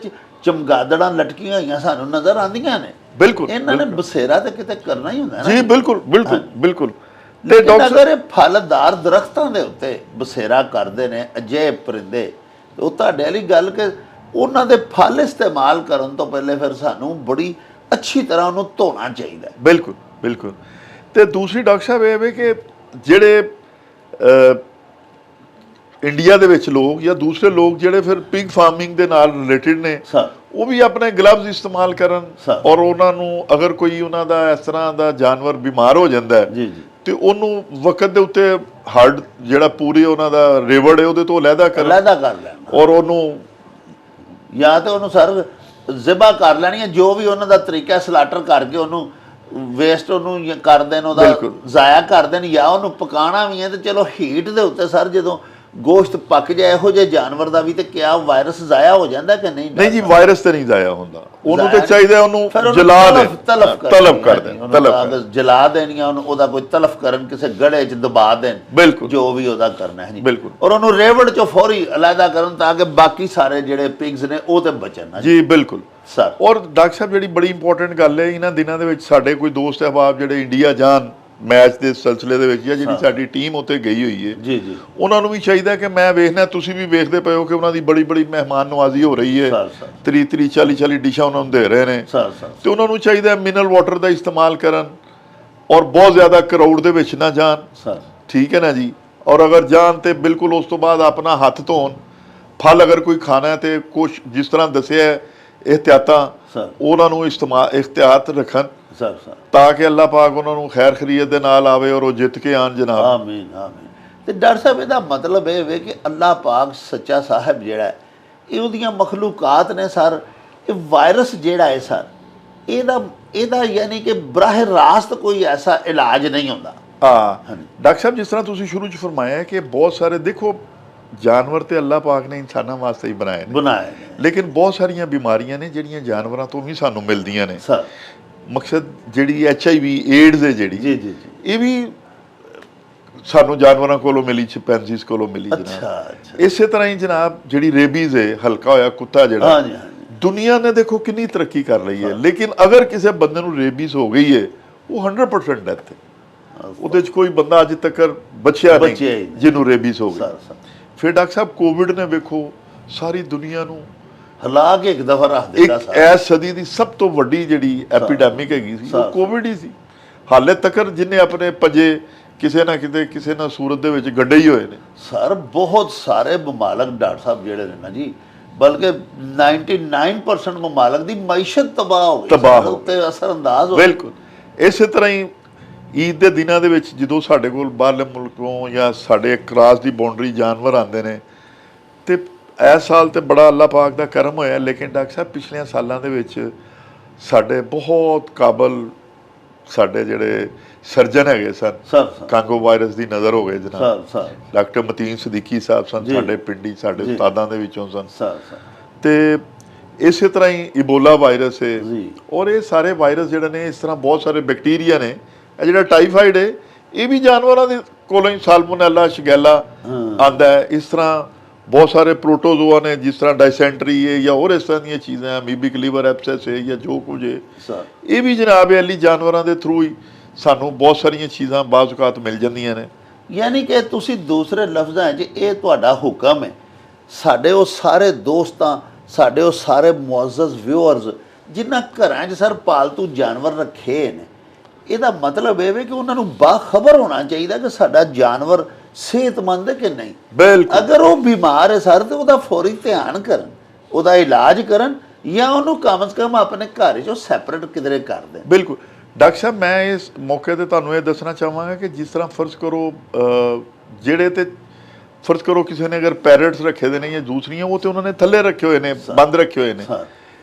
ਚਮਗਾਦੜਾਂ ਲਟਕੀਆਂ ਹੋਈਆਂ ਸਾਨੂੰ ਨਜ਼ਰ ਆਉਂਦੀਆਂ ਨੇ। ਬਿਲਕੁਲ ਇਹਨਾਂ ਨੇ ਬਸੇਰਾ ਤੇ ਕਿਤੇ ਕਰਨਾ ਹੀ ਹੁੰਦਾ ਨਾ ਜੀ। ਬਿਲਕੁਲ ਬਿਲਕੁਲ ਬਿਲਕੁਲ। ਤੇ ਅਗਰ ਇਹ ਫਲਦਾਰ ਦਰਖਤਾਂ ਦੇ ਉੱਤੇ ਬਸੇਰਾ ਕਰਦੇ ਨੇ ਅਜੇ ਪਰਿੰਦੇ, ਉਹ ਤੁਹਾਡੇ ਵਾਲੀ ਗੱਲ ਕਿ ਉਹਨਾਂ ਦੇ ਫਲ ਇਸਤੇਮਾਲ ਕਰਨ ਤੋਂ ਪਹਿਲੇ ਫਿਰ ਸਾਨੂੰ ਬੜੀ ਅੱਛੀ ਤਰ੍ਹਾਂ ਉਹਨੂੰ ਧੋਣਾ ਚਾਹੀਦਾ। ਬਿਲਕੁਲ ਬਿਲਕੁਲ। ਤੇ ਦੂਸਰੀ ਡਾਕਟਰ ਸਾਹਿਬ ਇਹ ਵੇ ਕਿ ਜਿਹੜੇ ਇੰਡੀਆ ਦੇ ਵਿੱਚ ਲੋਕ ਜਾਂ ਦੂਸਰੇ ਲੋਕ ਜਿਹੜੇ ਫਿਰ ਪਿਗ ਫਾਰਮਿੰਗ ਦੇ ਨਾਲ ਰਿਲੇਟਡ ਨੇ, ਉਹ ਵੀ ਆਪਣੇ ਗਲਵਜ਼ ਇਸਤੇਮਾਲ ਕਰਨ, ਔਰ ਉਹਨਾਂ ਨੂੰ ਅਗਰ ਕੋਈ ਉਹਨਾਂ ਦਾ ਇਸ ਤਰ੍ਹਾਂ ਦਾ ਜਾਨਵਰ ਬਿਮਾਰ ਹੋ ਜਾਂਦਾ ਹੈ ਜੀ ਜੀ, ਤੇ ਉਹਨੂੰ ਵਕਤ ਦੇ ਉੱਤੇ ਹੱਡ ਜਿਹੜਾ ਪੂਰੇ ਉਹਨਾਂ ਦਾ ਰੇਵੜ ਹੈ ਉਹਦੇ ਤੋਂ ਅਲੱਗਾ ਕਰ ਲੈਣਾ, ਔਰ ਉਹਨੂੰ ਜਾਂ ਤੇ ਉਹਨੂੰ ਸਰ ਜ਼ਿਬਾ ਕਰ ਲੈਣੀ ਹੈ, ਜੋ ਵੀ ਉਹਨਾਂ ਦਾ ਤਰੀਕਾ ਸਲਾਟਰ ਕਰਕੇ ਉਹਨੂੰ ਵੇਸਟ ਉਹਨੂੰ ਕਰ ਦੇਣ, ਉਹਦਾ ਜ਼ਾਇਆ ਕਰ ਦੇਣ, ਜਾਂ ਉਹਨੂੰ ਪਕਾਉਣਾ ਵੀ ਹੈ ਤੇ ਚਲੋ ਹੀਟ ਦੇ ਉੱਤੇ ਸਰ ਜਦੋਂ ਗੋਸ਼ਤ ਪੱਕ ਜਾਏ ਇਹੋ ਜਿਹੇ ਜਾਨਵਰ ਦਾ ਵੀ, ਤੇ ਕਿਆ ਵਾਇਰਸ ਜ਼ਾਇਆ ਹੋ ਜਾਂਦਾ ਕਿ ਨਹੀਂ? ਨਹੀਂ ਜੀ, ਵਾਇਰਸ ਤੇ ਨਹੀਂ ਜ਼ਾਇਆ ਹੁੰਦਾ, ਉਹਨੂੰ ਤੇ ਚਾਹੀਦਾ ਉਹਨੂੰ ਜਲਾ ਦੇ, ਤਲਫ ਕਰ ਦੇਣ, ਜਲਾ ਦੇਣੀਆਂ ਉਹਨੂੰ, ਉਹਦਾ ਕੋਈ ਤਲਫ ਕਰਨ, ਕਿਸੇ ਗੜੇ 'ਚ ਦਬਾ ਦੇਣ, ਬਿਲਕੁਲ ਜੋ ਵੀ ਉਹਦਾ ਕਰਨਾ ਹੈ ਜੀ, ਬਿਲਕੁਲ, ਔਰ ਉਹਨੂੰ ਰੇਵੜ 'ਚੋਂ ਫੌਰੀ ਅਲੱਗਾ ਕਰਨ ਤਾਂ ਕਿ ਬਾਕੀ ਸਾਰੇ ਜਿਹੜੇ ਪਿਗਸ ਨੇ ਉਹ ਤੇ ਬਚਣ ਜੀ। ਬਿਲਕੁਲ ਸਰ। ਔਰ ਡਾਕਟਰ ਸਾਹਿਬ ਜਿਹੜੀ ਬੜੀ ਇੰਪੋਰਟੈਂਟ ਗੱਲ ਹੈ, ਇਹਨਾਂ ਦਿਨਾਂ ਦੇ ਵਿੱਚ ਸਾਡੇ ਕੋਈ ਦੋਸਤ ਅਹਿਬਾਬ ਜਿਹੜੇ ਇੰਡੀਆ ਜਾਣ ਮੈਚ ਦੇ ਸਿਲਸਿਲੇ ਦੇ ਵਿੱਚ, ਜਾਂ ਜਿਹੜੀ ਸਾਡੀ ਟੀਮ ਉੱਥੇ ਗਈ ਹੋਈ ਹੈ ਜੀ ਜੀ, ਉਹਨਾਂ ਨੂੰ ਵੀ ਚਾਹੀਦਾ ਕਿ ਮੈਂ ਵੇਖਣਾ, ਤੁਸੀਂ ਵੀ ਵੇਖਦੇ ਪਏ ਹੋ ਕਿ ਉਹਨਾਂ ਦੀ ਬੜੀ ਬੜੀ ਮਹਿਮਾਨ ਨਵਾਜ਼ੀ ਹੋ ਰਹੀ ਹੈ, 30 40 ਡਿਸ਼ਾਂ ਉਹਨਾਂ ਨੂੰ ਦੇ ਰਹੇ ਨੇ, ਤੇ ਉਹਨਾਂ ਨੂੰ ਚਾਹੀਦਾ ਮਿਨਰਲ ਵਾਟਰ ਦਾ ਇਸਤੇਮਾਲ ਕਰਨ, ਔਰ ਬਹੁਤ ਜ਼ਿਆਦਾ ਕਰਾਊਡ ਦੇ ਵਿੱਚ ਨਾ ਜਾਣ। ਠੀਕ ਹੈ ਨਾ ਜੀ। ਔਰ ਅਗਰ ਜਾਣ ਤੇ ਬਿਲਕੁਲ ਉਸ ਤੋਂ ਬਾਅਦ ਆਪਣਾ ਹੱਥ ਧੋਣ, ਫਲ ਅਗਰ ਕੋਈ ਖਾਣਾ ਹੈ ਤੇ ਕੁਛ ਜਿਸ ਤਰ੍ਹਾਂ ਦੱਸਿਆ ਇਹਤਿਆਤਾਂ ਉਹਨਾਂ ਨੂੰ ਇਖਤਿਆਤ ਰੱਖਣ, ਤਾਂ ਕਿ ਅੱਲਾਹ ਪਾਕ ਉਹਨਾਂ ਨੂੰ ਖੈਰ ਖਰੀਅਤ ਦੇ ਨਾਲ ਆਵੇ ਔਰ ਉਹ ਜਿੱਤ ਕੇ ਆਣ ਜਨਾਬ। ਆਮੀਨ ਆਮੀਨ। ਤੇ ਡਾਕਟਰ ਸਾਹਿਬ ਇਹਦਾ ਮਤਲਬ ਇਹ ਵੇ ਕਿ ਅੱਲਾਹ ਪਾਕ ਸੱਚਾ ਸਾਹਿਬ ਜਿਹੜਾ ਇਹ ਉਹਦੀਆਂ ਮਖਲੂਕਾਤ ਨੇ ਸਰ, ਇਹ ਵਾਇਰਸ ਜਿਹੜਾ ਹੈ ਸਰ, ਇਹਦਾ ਯਾਨੀ ਕਿ ਬਰਾਹ ਰਾਸਤ ਕੋਈ ਐਸਾ ਇਲਾਜ ਨਹੀਂ ਹੁੰਦਾ। ਡਾਕਟਰ ਸਾਹਿਬ ਜਿਸ ਤਰ੍ਹਾਂ ਤੁਸੀਂ ਸ਼ੁਰੂ 'ਚ ਫਰਮਾਇਆ ਕਿ ਬਹੁਤ ਸਾਰੇ ਦੇਖੋ ਜਾਨਵਰ ਤੇ ਅੱਲਾਹ ਪਾਕ ਨੇ ਇਨਸਾਨਾਂ ਵਾਸਤੇ ਹੀ ਬਣਾਏ ਨੇ, ਲੇਕਿਨ ਬਹੁਤ ਸਾਰੀਆਂ ਬਿਮਾਰੀਆਂ ਨੇ ਜਿਹੜੀਆਂ ਜਾਨਵਰਾਂ ਤੋਂ ਵੀ ਸਾਨੂੰ ਮਿਲਦੀਆਂ ਨੇ। ਮਕਸਦ ਜਿਹੜੀ HIV ਏਡਜ਼ ਹੈ ਜਿਹੜੀ, ਇਹ ਵੀ ਸਾਨੂੰ ਜਾਨਵਰਾਂ ਕੋਲੋਂ ਮਿਲੀ, ਚਿੰਪੈਂਜ਼ੀਜ਼ ਕੋਲੋਂ ਮਿਲੀ ਜਨਾਬ। ਇਸੇ ਤਰ੍ਹਾਂ ਹੀ ਜਨਾਬ ਜਿਹੜੀ ਰੇਬੀਜ਼ ਹੈ, ਹਲਕਾ ਹੋਇਆ ਕੁੱਤਾ ਜਿਹੜਾ, ਦੁਨੀਆ ਨੇ ਦੇਖੋ ਕਿੰਨੀ ਤਰੱਕੀ ਕਰ ਲਈ ਹੈ, ਲੇਕਿਨ ਅਗਰ ਕਿਸੇ ਬੰਦੇ ਨੂੰ ਰੇਬੀਜ਼ ਹੋ ਗਈ ਹੈ ਉਹ 100% ਡੈਥ ਹੈ। ਉਹਦੇ 'ਚ ਕੋਈ ਬੰਦਾ ਅੱਜ ਤੱਕ ਬਚਿਆ ਨਹੀਂ ਜਿਹਨੂੰ ਰੇਬੀਜ਼ ਹੋ ਗਈ। ਫਿਰ ਡਾਕਟਰ ਸਾਹਿਬ ਕੋਵਿਡ ਨੇ ਵੇਖੋ ਸਾਰੀ ਦੁਨੀਆ ਨੂੰ ਹਿਲਾ ਕੇ ਇੱਕ ਦਫਾ ਰੱਖ ਦਿੱਤਾ। ਇਸ ਸਦੀ ਦੀ ਸਭ ਤੋਂ ਵੱਡੀ ਜਿਹੜੀ ਐਪੀਡੈਮਿਕ ਹੈਗੀ ਸੀ ਉਹ ਕੋਵਿਡ ਹੀ ਸੀ। ਹਾਲੇ ਤੱਕ ਜਿਹਨੇ ਆਪਣੇ ਪੰਜੇ ਕਿਸੇ ਨਾ ਕਿਤੇ ਕਿਸੇ ਨਾ ਸੂਰਤ ਦੇ ਵਿੱਚ ਗੱਡੇ ਹੀ ਹੋਏ ਨੇ ਸਰ। ਬਹੁਤ ਸਾਰੇ ਮਮਾਲਕ ਡਾਕਟਰ ਸਾਹਿਬ ਜਿਹੜੇ ਨੇ ਨਾ ਜੀ, ਬਲਕਿ 99% ਮਮਾਲਕ ਦੀ ਮਈਸ਼ਤ ਤਬਾਹ ਹੋ ਗਈ, ਉੱਤੇ ਅਸਰ ਅੰਦਾਜ਼ ਹੋ। ਬਿਲਕੁਲ ਇਸੇ ਤਰ੍ਹਾਂ ਹੀ ਈਦ ਦੇ ਦਿਨਾਂ ਦੇ ਵਿੱਚ ਜਦੋਂ ਸਾਡੇ ਕੋਲ ਬਾਹਰਲੇ ਮੁਲਕੋਂ ਜਾਂ ਸਾਡੇ ਕਰਾਸ ਦੀ ਬਾਉਂਡਰੀ ਜਾਨਵਰ ਆਉਂਦੇ ਨੇ, ਤੇ ਇਸ ਸਾਲ ਤੇ ਬੜਾ ਅੱਲਾਹ ਪਾਕ ਦਾ ਕਰਮ ਹੋਇਆ, ਲੇਕਿਨ ਡਾਕਟਰ ਸਾਹਿਬ ਪਿਛਲੇ ਸਾਲਾਂ ਦੇ ਵਿੱਚ ਸਾਡੇ ਬਹੁਤ ਕਾਬਲ ਸਾਡੇ ਜਿਹੜੇ ਸਰਜਨ ਹੈਗੇ ਸਨ, ਕਾਂਗੋ ਵਾਇਰਸ ਦੀ ਨਜ਼ਰ ਹੋ ਗਏ ਜਨਾਬ। ਡਾਕਟਰ ਮਤੀਨ ਸਦੀਕੀ ਸਾਹਿਬ ਸਨ ਸਾਡੇ ਪਿੰਡੀ, ਸਾਡੇ ਉਸਤਾਦਾਂ ਦੇ ਵਿੱਚੋਂ ਸਨ। ਤੇ ਇਸੇ ਤਰ੍ਹਾਂ ਹੀ ਇਬੋਲਾ ਵਾਇਰਸ ਹੈ, ਔਰ ਇਹ ਸਾਰੇ ਵਾਇਰਸ ਜਿਹੜੇ ਨੇ, ਇਸ ਤਰ੍ਹਾਂ ਬਹੁਤ ਸਾਰੇ ਬੈਕਟੀਰੀਆ ਨੇ। ਇਹ ਜਿਹੜਾ ਟਾਈਫਾਈਡ ਹੈ ਇਹ ਵੀ ਜਾਨਵਰਾਂ ਦੇ ਕੋਲੋਂ ਹੀ ਸਾਲਮੋਨੈਲਾ ਸ਼ਗੈਲਾ ਆਉਂਦਾ ਹੈ। ਇਸ ਤਰ੍ਹਾਂ ਬਹੁਤ ਸਾਰੇ ਪ੍ਰੋਟੋਜ਼ੋਆ ਨੇ, ਜਿਸ ਤਰ੍ਹਾਂ ਡਾਇਸੈਂਟਰੀ ਹੈ ਜਾਂ ਹੋਰ ਇਸ ਤਰ੍ਹਾਂ ਦੀਆਂ ਚੀਜ਼ਾਂ, ਅਮੀਬਿਕ ਲੀਵਰ ਐਬਸੈਸ ਹੈ ਜਾਂ ਜੋ ਕੁਝ ਹੈ, ਇਹ ਵੀ ਜਨਾਬ ਅਲੀ ਜਾਨਵਰਾਂ ਦੇ ਥਰੂ ਹੀ ਸਾਨੂੰ ਬਹੁਤ ਸਾਰੀਆਂ ਚੀਜ਼ਾਂ ਬਾਜ਼ ਔਕਾਤ ਮਿਲ ਜਾਂਦੀਆਂ ਨੇ। ਯਾਨੀ ਕਿ ਤੁਸੀਂ ਦੂਸਰੇ ਲਫ਼ਜ਼ਾਂ 'ਚ ਇਹ ਤੁਹਾਡਾ ਹੁਕਮ ਹੈ ਸਾਡੇ ਉਹ ਸਾਰੇ ਦੋਸਤਾਂ, ਸਾਡੇ ਉਹ ਸਾਰੇ ਮੁਅੱਜ਼ਜ਼ ਵਿਊਅਰਸ ਜਿਨ੍ਹਾਂ ਘਰਾਂ 'ਚ ਸਰ ਪਾਲਤੂ ਜਾਨਵਰ ਰੱਖੇ ਨੇ, ਇਹਦਾ ਮਤਲਬ ਇਹ ਵੇ ਕਿ ਉਹਨਾਂ ਨੂੰ ਬਾਖਬਰ ਹੋਣਾ ਚਾਹੀਦਾ ਕਿ ਸਾਡਾ ਜਾਨਵਰ ਸਿਹਤਮੰਦ ਹੈ ਕਿ ਨਹੀਂ। ਬਿਲਕੁਲ। ਅਗਰ ਉਹ ਬਿਮਾਰ ਹੈ ਸਰ ਤੇ ਉਹਦਾ ਫੌਰੀ ਧਿਆਨ ਕਰਨ, ਉਹਦਾ ਇਲਾਜ ਕਰਨ, ਜਾਂ ਉਹਨੂੰ ਕਮ ਸੇ ਕਮ ਆਪਣੇ ਘਰ 'ਚੋਂ ਸੈਪਰੇਟ ਕਿਧਰੇ ਕਰ ਦੇਣ। ਬਿਲਕੁਲ ਡਾਕਟਰ ਸਾਹਿਬ, ਮੈਂ ਇਸ ਮੌਕੇ ਤੇ ਤੁਹਾਨੂੰ ਇਹ ਦੱਸਣਾ ਚਾਹਾਂਗਾ ਕਿ ਜਿਸ ਤਰ੍ਹਾਂ ਫਰਜ਼ ਕਰੋ ਜਿਹੜੇ ਤੇ ਫਰਜ਼ ਕਰੋ ਕਿਸੇ ਨੇ ਅਗਰ ਪੈਰਟਸ ਰੱਖੇ ਦੇ ਨੇ ਜਾਂ ਦੂਸਰੀਆਂ, ਉਹ ਤੇ ਉਹਨਾਂ ਨੇ ਥੱਲੇ ਰੱਖੇ ਹੋਏ ਨੇ, ਬੰਦ ਰੱਖੇ ਹੋਏ ਨੇ।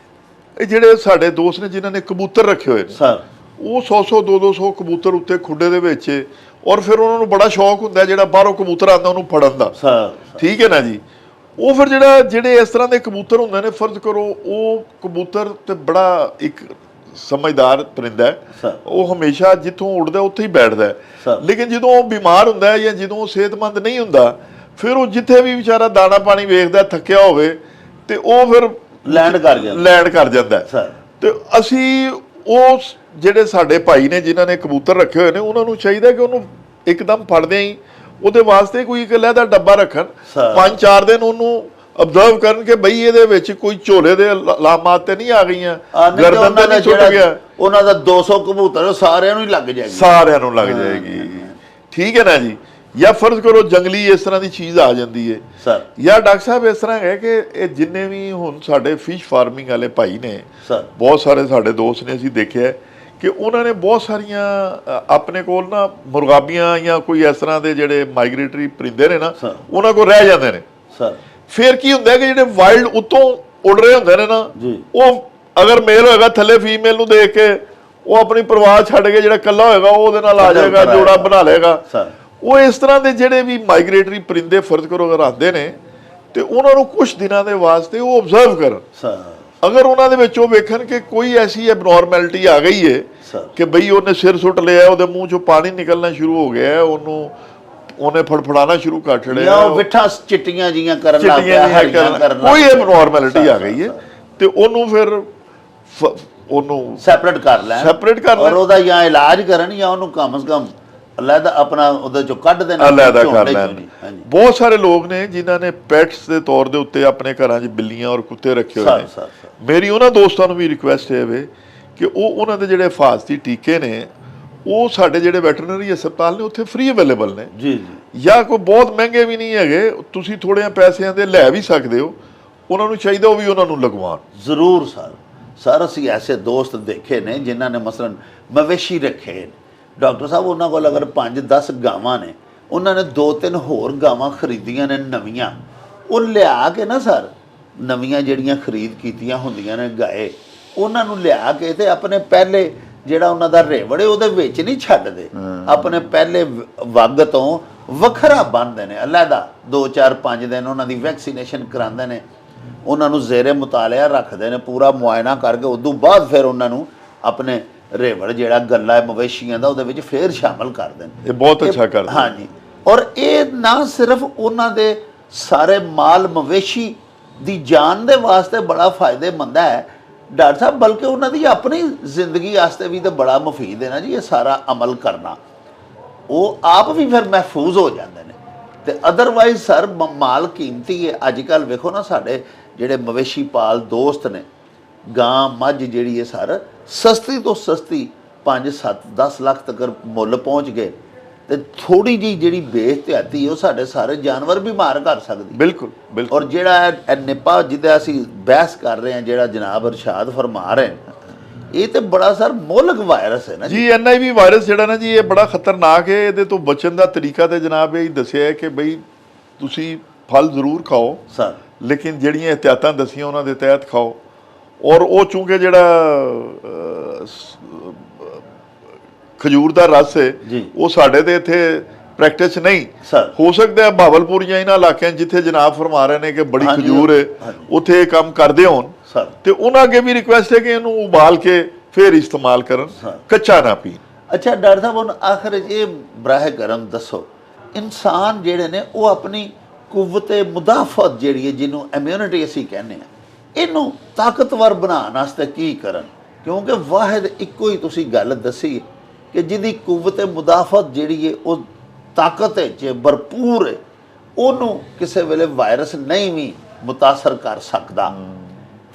ਇਹ ਜਿਹੜੇ ਸਾਡੇ ਦੋਸਤ ਨੇ ਜਿਨ੍ਹਾਂ ਨੇ ਕਬੂਤਰ ਰੱਖੇ ਹੋਏ ਨੇ ਸਰ, ਉਹ 100 200 ਕਬੂਤਰ ਉੱਤੇ ਖੁੱਡੇ ਦੇ ਵਿੱਚ, ਔਰ ਫਿਰ ਉਹਨਾਂ ਨੂੰ ਬੜਾ ਸ਼ੌਕ ਹੁੰਦਾ ਜਿਹੜਾ ਬਾਹਰੋਂ ਕਬੂਤਰ ਆਉਂਦਾ ਉਹਨੂੰ ਫੜਨ ਦਾ। ਠੀਕ ਹੈ ਨਾ ਜੀ। ਉਹ ਫਿਰ ਜਿਹੜੇ ਇਸ ਤਰ੍ਹਾਂ ਦੇ ਕਬੂਤਰ ਹੁੰਦੇ ਨੇ, ਫਰਜ਼ ਕਰੋ ਉਹ ਕਬੂਤਰ ਤੇ ਬੜਾ ਇੱਕ ਸਮਝਦਾਰ ਪਰਿੰਦਾ ਹੈ, ਸਰ। ਉਹ ਹਮੇਸ਼ਾ ਜਿੱਥੋਂ ਉੱਡਦਾ ਉੱਥੇ ਹੀ ਬੈਠਦਾ ਹੈ। ਸਰ। ਲੇਕਿਨ ਜਦੋਂ ਉਹ ਬਿਮਾਰ ਹੁੰਦਾ ਹੈ ਜਾਂ ਜਦੋਂ ਉਹ ਸਿਹਤਮੰਦ ਨਹੀਂ ਹੁੰਦਾ, ਫਿਰ ਉਹ ਜਿੱਥੇ ਵੀ ਵਿਚਾਰਾ ਦਾਣਾ ਪਾਣੀ ਵੇਖਦਾ ਥੱਕਿਆ ਹੋਵੇ ਤੇ ਉਹ ਫਿਰ ਲੈਂਡ ਕਰ ਜਾਂਦਾ ਹੈ। ਸਰ। ਤੇ ਅਸੀਂ ਉਹ ਜਿਹੜੇ ਸਾਡੇ ਭਾਈ ਨੇ ਜਿਨ੍ਹਾਂ ਨੇ ਕਬੂਤਰ ਰੱਖੇ ਹੋਏ ਨੇ, ਉਹਨਾਂ ਨੂੰ ਚਾਹੀਦਾ ਕਿ ਉਹਨੂੰ ਇੱਕਦਮ ਫੜਦੇ ਹੀ ਉਹਦੇ ਵਾਸਤੇ ਕੋਈ ਇੱਕ ਲਹਿਦਾ ਡੱਬਾ ਰੱਖਣ, 5-4 ਦਿਨ ਉਹਨੂੰ ਅਬਜ਼ਰਵ ਕਰਨ ਕਿ ਬਈ ਇਹਦੇ ਵਿੱਚ ਕੋਈ ਝੋਲੇ ਦੇ ਲਾਮਾਤ ਤੇ ਨਹੀਂ ਆ ਗਈਆਂ, ਗਰਦਨ ਤੇ ਨਹੀਂ ਛੁੱਟ ਗਿਆ। ਉਹਨਾਂ ਦਾ 200 ਕਬੂਤਰ ਸਾਰਿਆਂ ਨੂੰ ਹੀ ਲੱਗ ਜਾਏਗੀ, ਸਾਰਿਆਂ ਨੂੰ ਲੱਗ ਜਾਏਗੀ। ਠੀਕ ਹੈ ਨਾ ਜੀ। ਜਾਂ ਫਰਜ਼ ਕਰੋ ਜੰਗਲੀ ਇਸ ਤਰ੍ਹਾਂ ਦੀ ਚੀਜ਼ ਆ ਜਾਂਦੀ ਹੈ ਸਰ। ਜਾਂ ਡਾਕਟਰ ਸਾਹਿਬ ਇਸ ਤਰ੍ਹਾਂ ਹੈ ਕਿ ਇਹ ਜਿੰਨੇ ਵੀ ਹੁਣ ਸਾਡੇ ਫਿਸ਼ ਫਾਰਮਿੰਗ ਵਾਲੇ ਭਾਈ ਨੇ ਸਰ, ਬਹੁਤ ਸਾਰੇ ਸਾਡੇ ਦੋਸਤ ਨੇ, ਅਸੀਂ ਦੇਖਿਆ ਕਿ ਉਹਨਾਂ ਨੇ ਬਹੁਤ ਸਾਰੀਆਂ ਆਪਣੇ ਕੋਲ ਨਾ ਮੁਰਗਾਬੀਆਂ ਜਾਂ ਕੋਈ ਇਸ ਤਰ੍ਹਾਂ ਦੇ ਜਿਹੜੇ ਮਾਈਗ੍ਰੇਟਰੀ ਪਰਿੰਦੇ ਨੇ ਨਾ, ਉਹਨਾਂ ਕੋਲ ਰਹਿ ਜਾਂਦੇ ਨੇ ਸਰ। ਫਿਰ ਕੀ ਹੁੰਦਾ ਕਿ ਜਿਹੜੇ ਵਾਈਲਡ ਉੱਤੋਂ ਉੱਡ ਰਹੇ ਹੁੰਦੇ ਨੇ ਨਾ, ਉਹ ਅਗਰ ਮੇਲ ਹੋਏਗਾ ਥੱਲੇ ਫੀਮੇਲ ਨੂੰ ਦੇਖ ਕੇ ਉਹ ਆਪਣੀ ਪਰਵਾਹ ਛੱਡ ਕੇ ਜਿਹੜਾ ਇਕੱਲਾ ਹੋਏਗਾ ਉਹ ਉਹਦੇ ਨਾਲ ਆ ਜਾਏਗਾ, ਜੋੜਾ ਬਣਾ ਲਏਗਾ। ਉਹ ਇਸ ਤਰ੍ਹਾਂ ਦੇ ਜਿਹੜੇ ਵੀ ਮਾਈਗ੍ਰੇਟਰੀ ਪਰਿੰਦੇ ਫਰਜ਼ ਕਰੋ ਅਗਰ ਆਉਂਦੇ ਨੇ ਤੇ ਉਹਨਾਂ ਨੂੰ ਕੁਝ ਦਿਨਾਂ ਦੇ ਵਾਸਤੇ ਉਹ ਆਬਜ਼ਰਵ ਕਰਨ। ਅਗਰ ਉਹਨਾਂ ਦੇ ਵਿੱਚ ਉਹ ਵੇਖਣ ਕਿ ਕੋਈ ਐਸੀ ਐਬਨੋਰਮੈਲਿਟੀ ਆ ਗਈ ਹੈ ਕਿ ਬਈ ਉਹਨੇ ਸਿਰ ਸੁੱਟ ਲਿਆ, ਉਹਦੇ ਮੂੰਹ ਚੋਂ ਪਾਣੀ ਨਿਕਲਣਾ ਸ਼ੁਰੂ ਹੋ ਗਿਆ, ਉਹਨੇ ਫੜਫੜਾਣਾ ਸ਼ੁਰੂ ਕਰ ਛੜਿਆ, ਉਹ ਵਿਠਾ ਚਿੱਟੀਆਂ ਜੀਆਂ ਕਰਨ ਲੱਗ ਪਿਆ, ਕੋਈ ਐਬਨੋਰਮੈਲਿਟੀ ਆ ਗਈ ਹੈ ਤੇ ਉਹਨੂੰ ਫਿਰ ਉਹਨੂੰ ਸੈਪਰੇਟ ਕਰ ਲੈਣ ਔਰ ਉਹਦਾ ਜਾਂ ਇਲਾਜ ਕਰਨ ਜਾਂ ਉਹਨੂੰ ਕਮ ਸੇ ਕਮ ਅਲੱਗ ਆਪਣਾ ਉਹਦੇ ਚੋਂ ਕੱਢ ਦੇਣਾ, ਅਲੱਗ ਕਰ ਲੈਣ। ਬਹੁਤ ਸਾਰੇ ਲੋਕ ਨੇ ਜਿਨ੍ਹਾਂ ਨੇ ਪੈਟਸ ਦੇ ਤੌਰ ਦੇ ਉੱਤੇ ਆਪਣੇ ਘਰਾਂ 'ਚ ਬਿੱਲੀਆਂ ਔਰ ਕੁੱਤੇ ਰੱਖੇ ਹੋਏ ਨੇ। ਮੇਰੀ ਉਹਨਾਂ ਦੋਸਤਾਂ ਨੂੰ ਵੀ ਰਿਕੁਐਸਟ ਹੈ ਵੇ ਕਿ ਉਹਨਾਂ ਦੇ ਜਿਹੜੇ ਹਿਫਾਜ਼ਤੀ ਟੀਕੇ ਨੇ ਉਹ ਸਾਡੇ ਜਿਹੜੇ ਵੈਟਰਨਰੀ ਹਸਪਤਾਲ ਨੇ ਉੱਥੇ ਫ੍ਰੀ ਅਵੇਲੇਬਲ ਨੇ ਜੀ। ਜਾਂ ਕੋਈ ਬਹੁਤ ਮਹਿੰਗੇ ਵੀ ਨਹੀਂ ਹੈਗੇ, ਤੁਸੀਂ ਥੋੜ੍ਹੇ ਪੈਸਿਆਂ ਦੇ ਲੈ ਵੀ ਸਕਦੇ ਹੋ। ਉਹਨਾਂ ਨੂੰ ਚਾਹੀਦਾ ਉਹ ਵੀ ਉਹਨਾਂ ਨੂੰ ਲਗਵਾਉਣ ਜ਼ਰੂਰ ਸਰ। ਅਸੀਂ ਐਸੇ ਦੋਸਤ ਦੇਖੇ ਨੇ ਜਿਨ੍ਹਾਂ ਨੇ ਮਸਲਨ ਮਵੇਸ਼ੀ ਰੱਖੇ ਨੇ ਡਾਕਟਰ ਸਾਹਿਬ, ਉਹਨਾਂ ਕੋਲ ਅਗਰ 5-10 ਗਾਵਾਂ ਨੇ, ਉਹਨਾਂ ਨੇ 2-3 ਹੋਰ ਗਾਵਾਂ ਖਰੀਦੀਆਂ ਨੇ ਨਵੀਆਂ, ਉਹ ਲਿਆ ਕੇ ਨਾ ਸਰ, ਨਵੀਆਂ ਜਿਹੜੀਆਂ ਖਰੀਦ ਕੀਤੀਆਂ ਹੁੰਦੀਆਂ ਨੇ ਗਾਏ, ਉਹਨਾਂ ਨੂੰ ਲਿਆ ਕੇ ਤੇ ਆਪਣੇ ਪਹਿਲੇ ਜਿਹੜਾ ਉਹਨਾਂ ਦਾ ਰੇਵੜ ਹੈ ਉਹਦੇ ਵਿੱਚ ਨਹੀਂ ਛੱਡਦੇ, ਆਪਣੇ ਪਹਿਲੇ ਵੱਗ ਤੋਂ ਵੱਖਰਾ ਬੰਨ੍ਹਦੇ ਨੇ ਅਲੱਗਾ। 2-4-5 ਦਿਨ ਉਹਨਾਂ ਦੀ ਵੈਕਸੀਨੇਸ਼ਨ ਕਰਾਉਂਦੇ ਨੇ, ਉਹਨਾਂ ਨੂੰ ਜ਼ੇਰੇ ਮੁਤਾਲਿਆ ਰੱਖਦੇ ਨੇ, ਪੂਰਾ ਮੁਆਇਨਾ ਕਰਕੇ ਉਦੋਂ ਬਾਅਦ ਫਿਰ ਉਹਨਾਂ ਨੂੰ ਆਪਣੇ ਰੇਵੜ ਜਿਹੜਾ ਗੱਲਾ ਹੈ ਮਵੇਸ਼ੀਆਂ ਦਾ ਉਹਦੇ ਵਿੱਚ ਫੇਰ ਸ਼ਾਮਲ ਕਰਦੇ ਨੇ। ਇਹ ਬਹੁਤ ਅੱਛਾ ਕਰਦੇ ਹਾਂਜੀ। ਔਰ ਇਹ ਨਾ ਸਿਰਫ ਉਹਨਾਂ ਦੇ ਸਾਰੇ ਮਾਲ ਮਵੇਸ਼ੀ ਦੀ ਜਾਨ ਦੇ ਵਾਸਤੇ ਬੜਾ ਫਾਇਦੇਮੰਦ ਹੈ ਡਾਕਟਰ ਸਾਹਿਬ, ਬਲਕਿ ਉਹਨਾਂ ਦੀ ਆਪਣੀ ਜ਼ਿੰਦਗੀ ਵਾਸਤੇ ਵੀ ਤਾਂ ਬੜਾ ਮੁਫੀਦ ਹੈ ਨਾ ਜੀ ਇਹ ਸਾਰਾ ਅਮਲ ਕਰਨਾ। ਉਹ ਆਪ ਵੀ ਫਿਰ ਮਹਿਫੂਜ਼ ਹੋ ਜਾਂਦੇ ਨੇ ਤੇ ਅਦਰਵਾਈਜ਼ ਸਰ ਮਾਲ ਕੀਮਤੀ ਹੈ। ਅੱਜ ਕੱਲ੍ਹ ਵੇਖੋ ਨਾ ਸਾਡੇ ਜਿਹੜੇ ਮਵੇਸ਼ੀ ਪਾਲ ਦੋਸਤ ਨੇ, ਗਾਂ ਮੱਝ ਜਿਹੜੀ ਹੈ ਸਰ ਸਸਤੀ ਤੋਂ ਸਸਤੀ 5-7-10 ਲੱਖ ਤੱਕ ਮੁੱਲ ਪਹੁੰਚ ਗਏ ਤੇ ਥੋੜੀ ਜਿਹੀ ਜਿਹੜੀ ਬੇਇਹਤਿਆਤੀ ਉਹ ਸਾਡੇ ਸਾਰੇ ਜਾਨਵਰ ਬਿਮਾਰ ਕਰ ਸਕਦੀ। ਬਿਲਕੁਲ ਬਿਲਕੁਲ। ਔਰ ਜਿਹੜਾ ਨਿਪਾ ਜਿਹਦਾ ਅਸੀਂ ਬਹਿਸ ਕਰ ਰਹੇ ਹਾਂ, ਜਿਹੜਾ ਜਨਾਬ ਅਰਸ਼ਾਦ ਫਰਮਾ ਰਹੇ ਨੇ, ਇਹ ਤੇ ਬੜਾ ਸਰ ਮੁਲਕ ਵਾਇਰਸ ਹੈ ਨਾ ਜੀ। NIV ਵਾਇਰਸ ਜਿਹੜਾ ਨਾ ਜੀ ਇਹ ਬੜਾ ਖਤਰਨਾਕ ਹੈ। ਇਹਦੇ ਤੋਂ ਬਚਣ ਦਾ ਤਰੀਕਾ ਤੇ ਜਨਾਬ ਇਹ ਦੱਸਿਆ ਹੈ ਕਿ ਬਈ ਤੁਸੀਂ ਫਲ ਜ਼ਰੂਰ ਖਾਓ ਸਰ, ਲੇਕਿਨ ਜਿਹੜੀਆਂ ਇਹਤਿਆਤਾਂ ਦੱਸੀਆਂ ਉਹਨਾਂ ਦੇ ਤਹਿਤ ਖਾਓ। ਔਰ ਉਹ ਚੂੰਕਿ ਜਿਹੜਾ ਖਜੂਰ ਦਾ ਰਸ ਹੈ ਉਹ ਸਾਡੇ ਤੇ ਇੱਥੇ ਪ੍ਰੈਕਟਿਸ ਨਹੀਂ ਹੋ ਸਕਦਾ। ਭਾਵਲਪੁਰ ਜਾਂ ਇਹਨਾਂ ਇਲਾਕਿਆਂ ਜਿੱਥੇ ਜਨਾਬ ਫਰਮਾ ਰਹੇ ਨੇ ਕਿ ਬੜੀ ਖਜੂਰ ਹੈ, ਉੱਥੇ ਇਹ ਕੰਮ ਕਰਦੇ ਹੋਣ ਤੇ ਉਹਨਾਂ ਅੱਗੇ ਵੀ ਰਿਕੁਐਸਟ ਹੈ ਕਿ ਇਹਨੂੰ ਉਬਾਲ ਕੇ ਫਿਰ ਇਸਤੇਮਾਲ ਕਰਨ, ਕੱਚਾ ਨਾ ਪੀਣ। ਅੱਛਾ ਡਾਕਟਰ ਸਾਹਿਬ, ਹੁਣ ਆਖਰ ਇਹ ਬਰਾਹ ਕਰਮ ਦੱਸੋ, ਇਨਸਾਨ ਜਿਹੜੇ ਨੇ ਉਹ ਆਪਣੀ ਕੁਵਤ ਮੁਦਾਫਤ ਜਿਹੜੀ ਹੈ, ਜਿਹਨੂੰ ਇਮਿਊਨਿਟੀ ਅਸੀਂ ਕਹਿੰਦੇ ਹਾਂ, ਇਹਨੂੰ ਤਾਕਤਵਰ ਬਣਾਉਣ ਵਾਸਤੇ ਕੀ ਕਰਨ? ਕਿਉਂਕਿ ਵਾਹਿਦ ਇੱਕੋ ਹੀ ਤੁਸੀਂ ਗੱਲ ਦੱਸੀ ਕਿ ਜਿਹਦੀ ਕੁਵਤ ਮੁਦਾਫਤ ਜਿਹੜੀ ਹੈ ਉਹ ਤਾਕਤ 'ਚ ਭਰਪੂਰ ਹੈ, ਉਹਨੂੰ ਕਿਸੇ ਵੇਲੇ ਵਾਇਰਸ ਨਹੀਂ ਵੀ ਮੁਤਾਸਰ ਕਰ ਸਕਦਾ।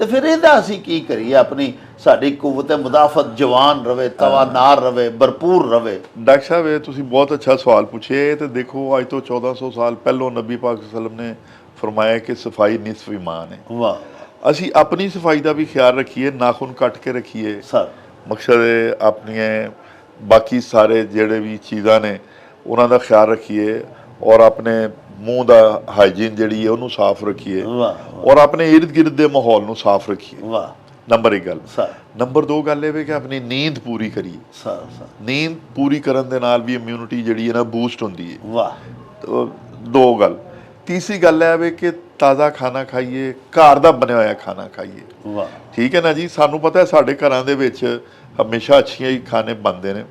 ਤੇ ਫਿਰ ਇਹਦਾ ਅਸੀਂ ਕੀ ਕਰੀਏ? ਆਪਣੀ ਸਾਡੀ ਕੁਵਤ ਮੁਦਾਫਤ ਜਵਾਨ ਰਵੇ, ਤਵਾਨਾਰ ਰਵੇ, ਭਰਪੂਰ ਰਵੇ। ਡਾਕਟਰ ਸਾਹਿਬ ਇਹ ਤੁਸੀਂ ਬਹੁਤ ਅੱਛਾ ਸਵਾਲ ਪੁੱਛਿਆ। ਤੇ ਦੇਖੋ ਅੱਜ ਤੋਂ 1400 ਸਾਲ ਪਹਿਲੋਂ ਨਬੀ ਪਾਕ ਸੱਲਮ ਨੇ ਫਰਮਾਇਆ ਕਿ ਸਫਾਈ ਨਿਸਫ ਈਮਾਨ ਹੈ। ਵਾਹ। ਅਸੀਂ ਆਪਣੀ ਸਫਾਈ ਦਾ ਵੀ ਖਿਆਲ ਰੱਖੀਏ, ਨਾਖੂਨ ਕੱਟ ਕੇ ਰੱਖੀਏ ਸਰ। ਮਕਸਦ ਹੈ ਆਪਣੀਆਂ ਬਾਕੀ ਸਾਰੇ ਜਿਹੜੇ ਵੀ ਚੀਜ਼ਾਂ ਨੇ ਉਹਨਾਂ ਦਾ ਖਿਆਲ ਰੱਖੀਏ ਔਰ ਆਪਣੇ ਮੂੰਹ ਦਾ ਹਾਈਜੀਨ ਜਿਹੜੀ ਹੈ ਉਹਨੂੰ ਸਾਫ਼ ਰੱਖੀਏ ਔਰ ਆਪਣੇ ਇਰਦ ਗਿਰਦ ਦੇ ਮਾਹੌਲ ਨੂੰ ਸਾਫ਼ ਰੱਖੀਏ। ਵਾਹ। ਨੰਬਰ 1 ਗੱਲ। ਨੰਬਰ 2 ਗੱਲ ਇਹ ਵੇ ਕਿ ਆਪਣੀ ਨੀਂਦ ਪੂਰੀ ਕਰੀਏ। ਨੀਂਦ ਪੂਰੀ ਕਰਨ ਦੇ ਨਾਲ ਵੀ ਇਮਿਊਨਿਟੀ ਜਿਹੜੀ ਹੈ ਨਾ ਬੂਸਟ ਹੁੰਦੀ ਹੈ। ਵਾਹ। 2 ਗੱਲ। ਤੀਸਰੀ ਗੱਲ ਹੈ ਵੀ ਕਿ ਤਾਜ਼ਾ ਖਾਣਾ ਖਾਈਏ, ਘਰ ਦਾ ਬਣਿਆ ਹੋਇਆ ਖਾਣਾ ਖਾਈਏ। ਵਾਹ, ਠੀਕ ਹੈ ਨਾ ਜੀ। ਸਾਨੂੰ ਪਤਾ ਹੈ ਸਾਡੇ ਘਰਾਂ ਦੇ ਵਿੱਚ ਹਮੇਸ਼ਾ ਅੱਛੀਆਂ ਹੀ ਖਾਣੇ ਬਣਦੇ ਨੇ,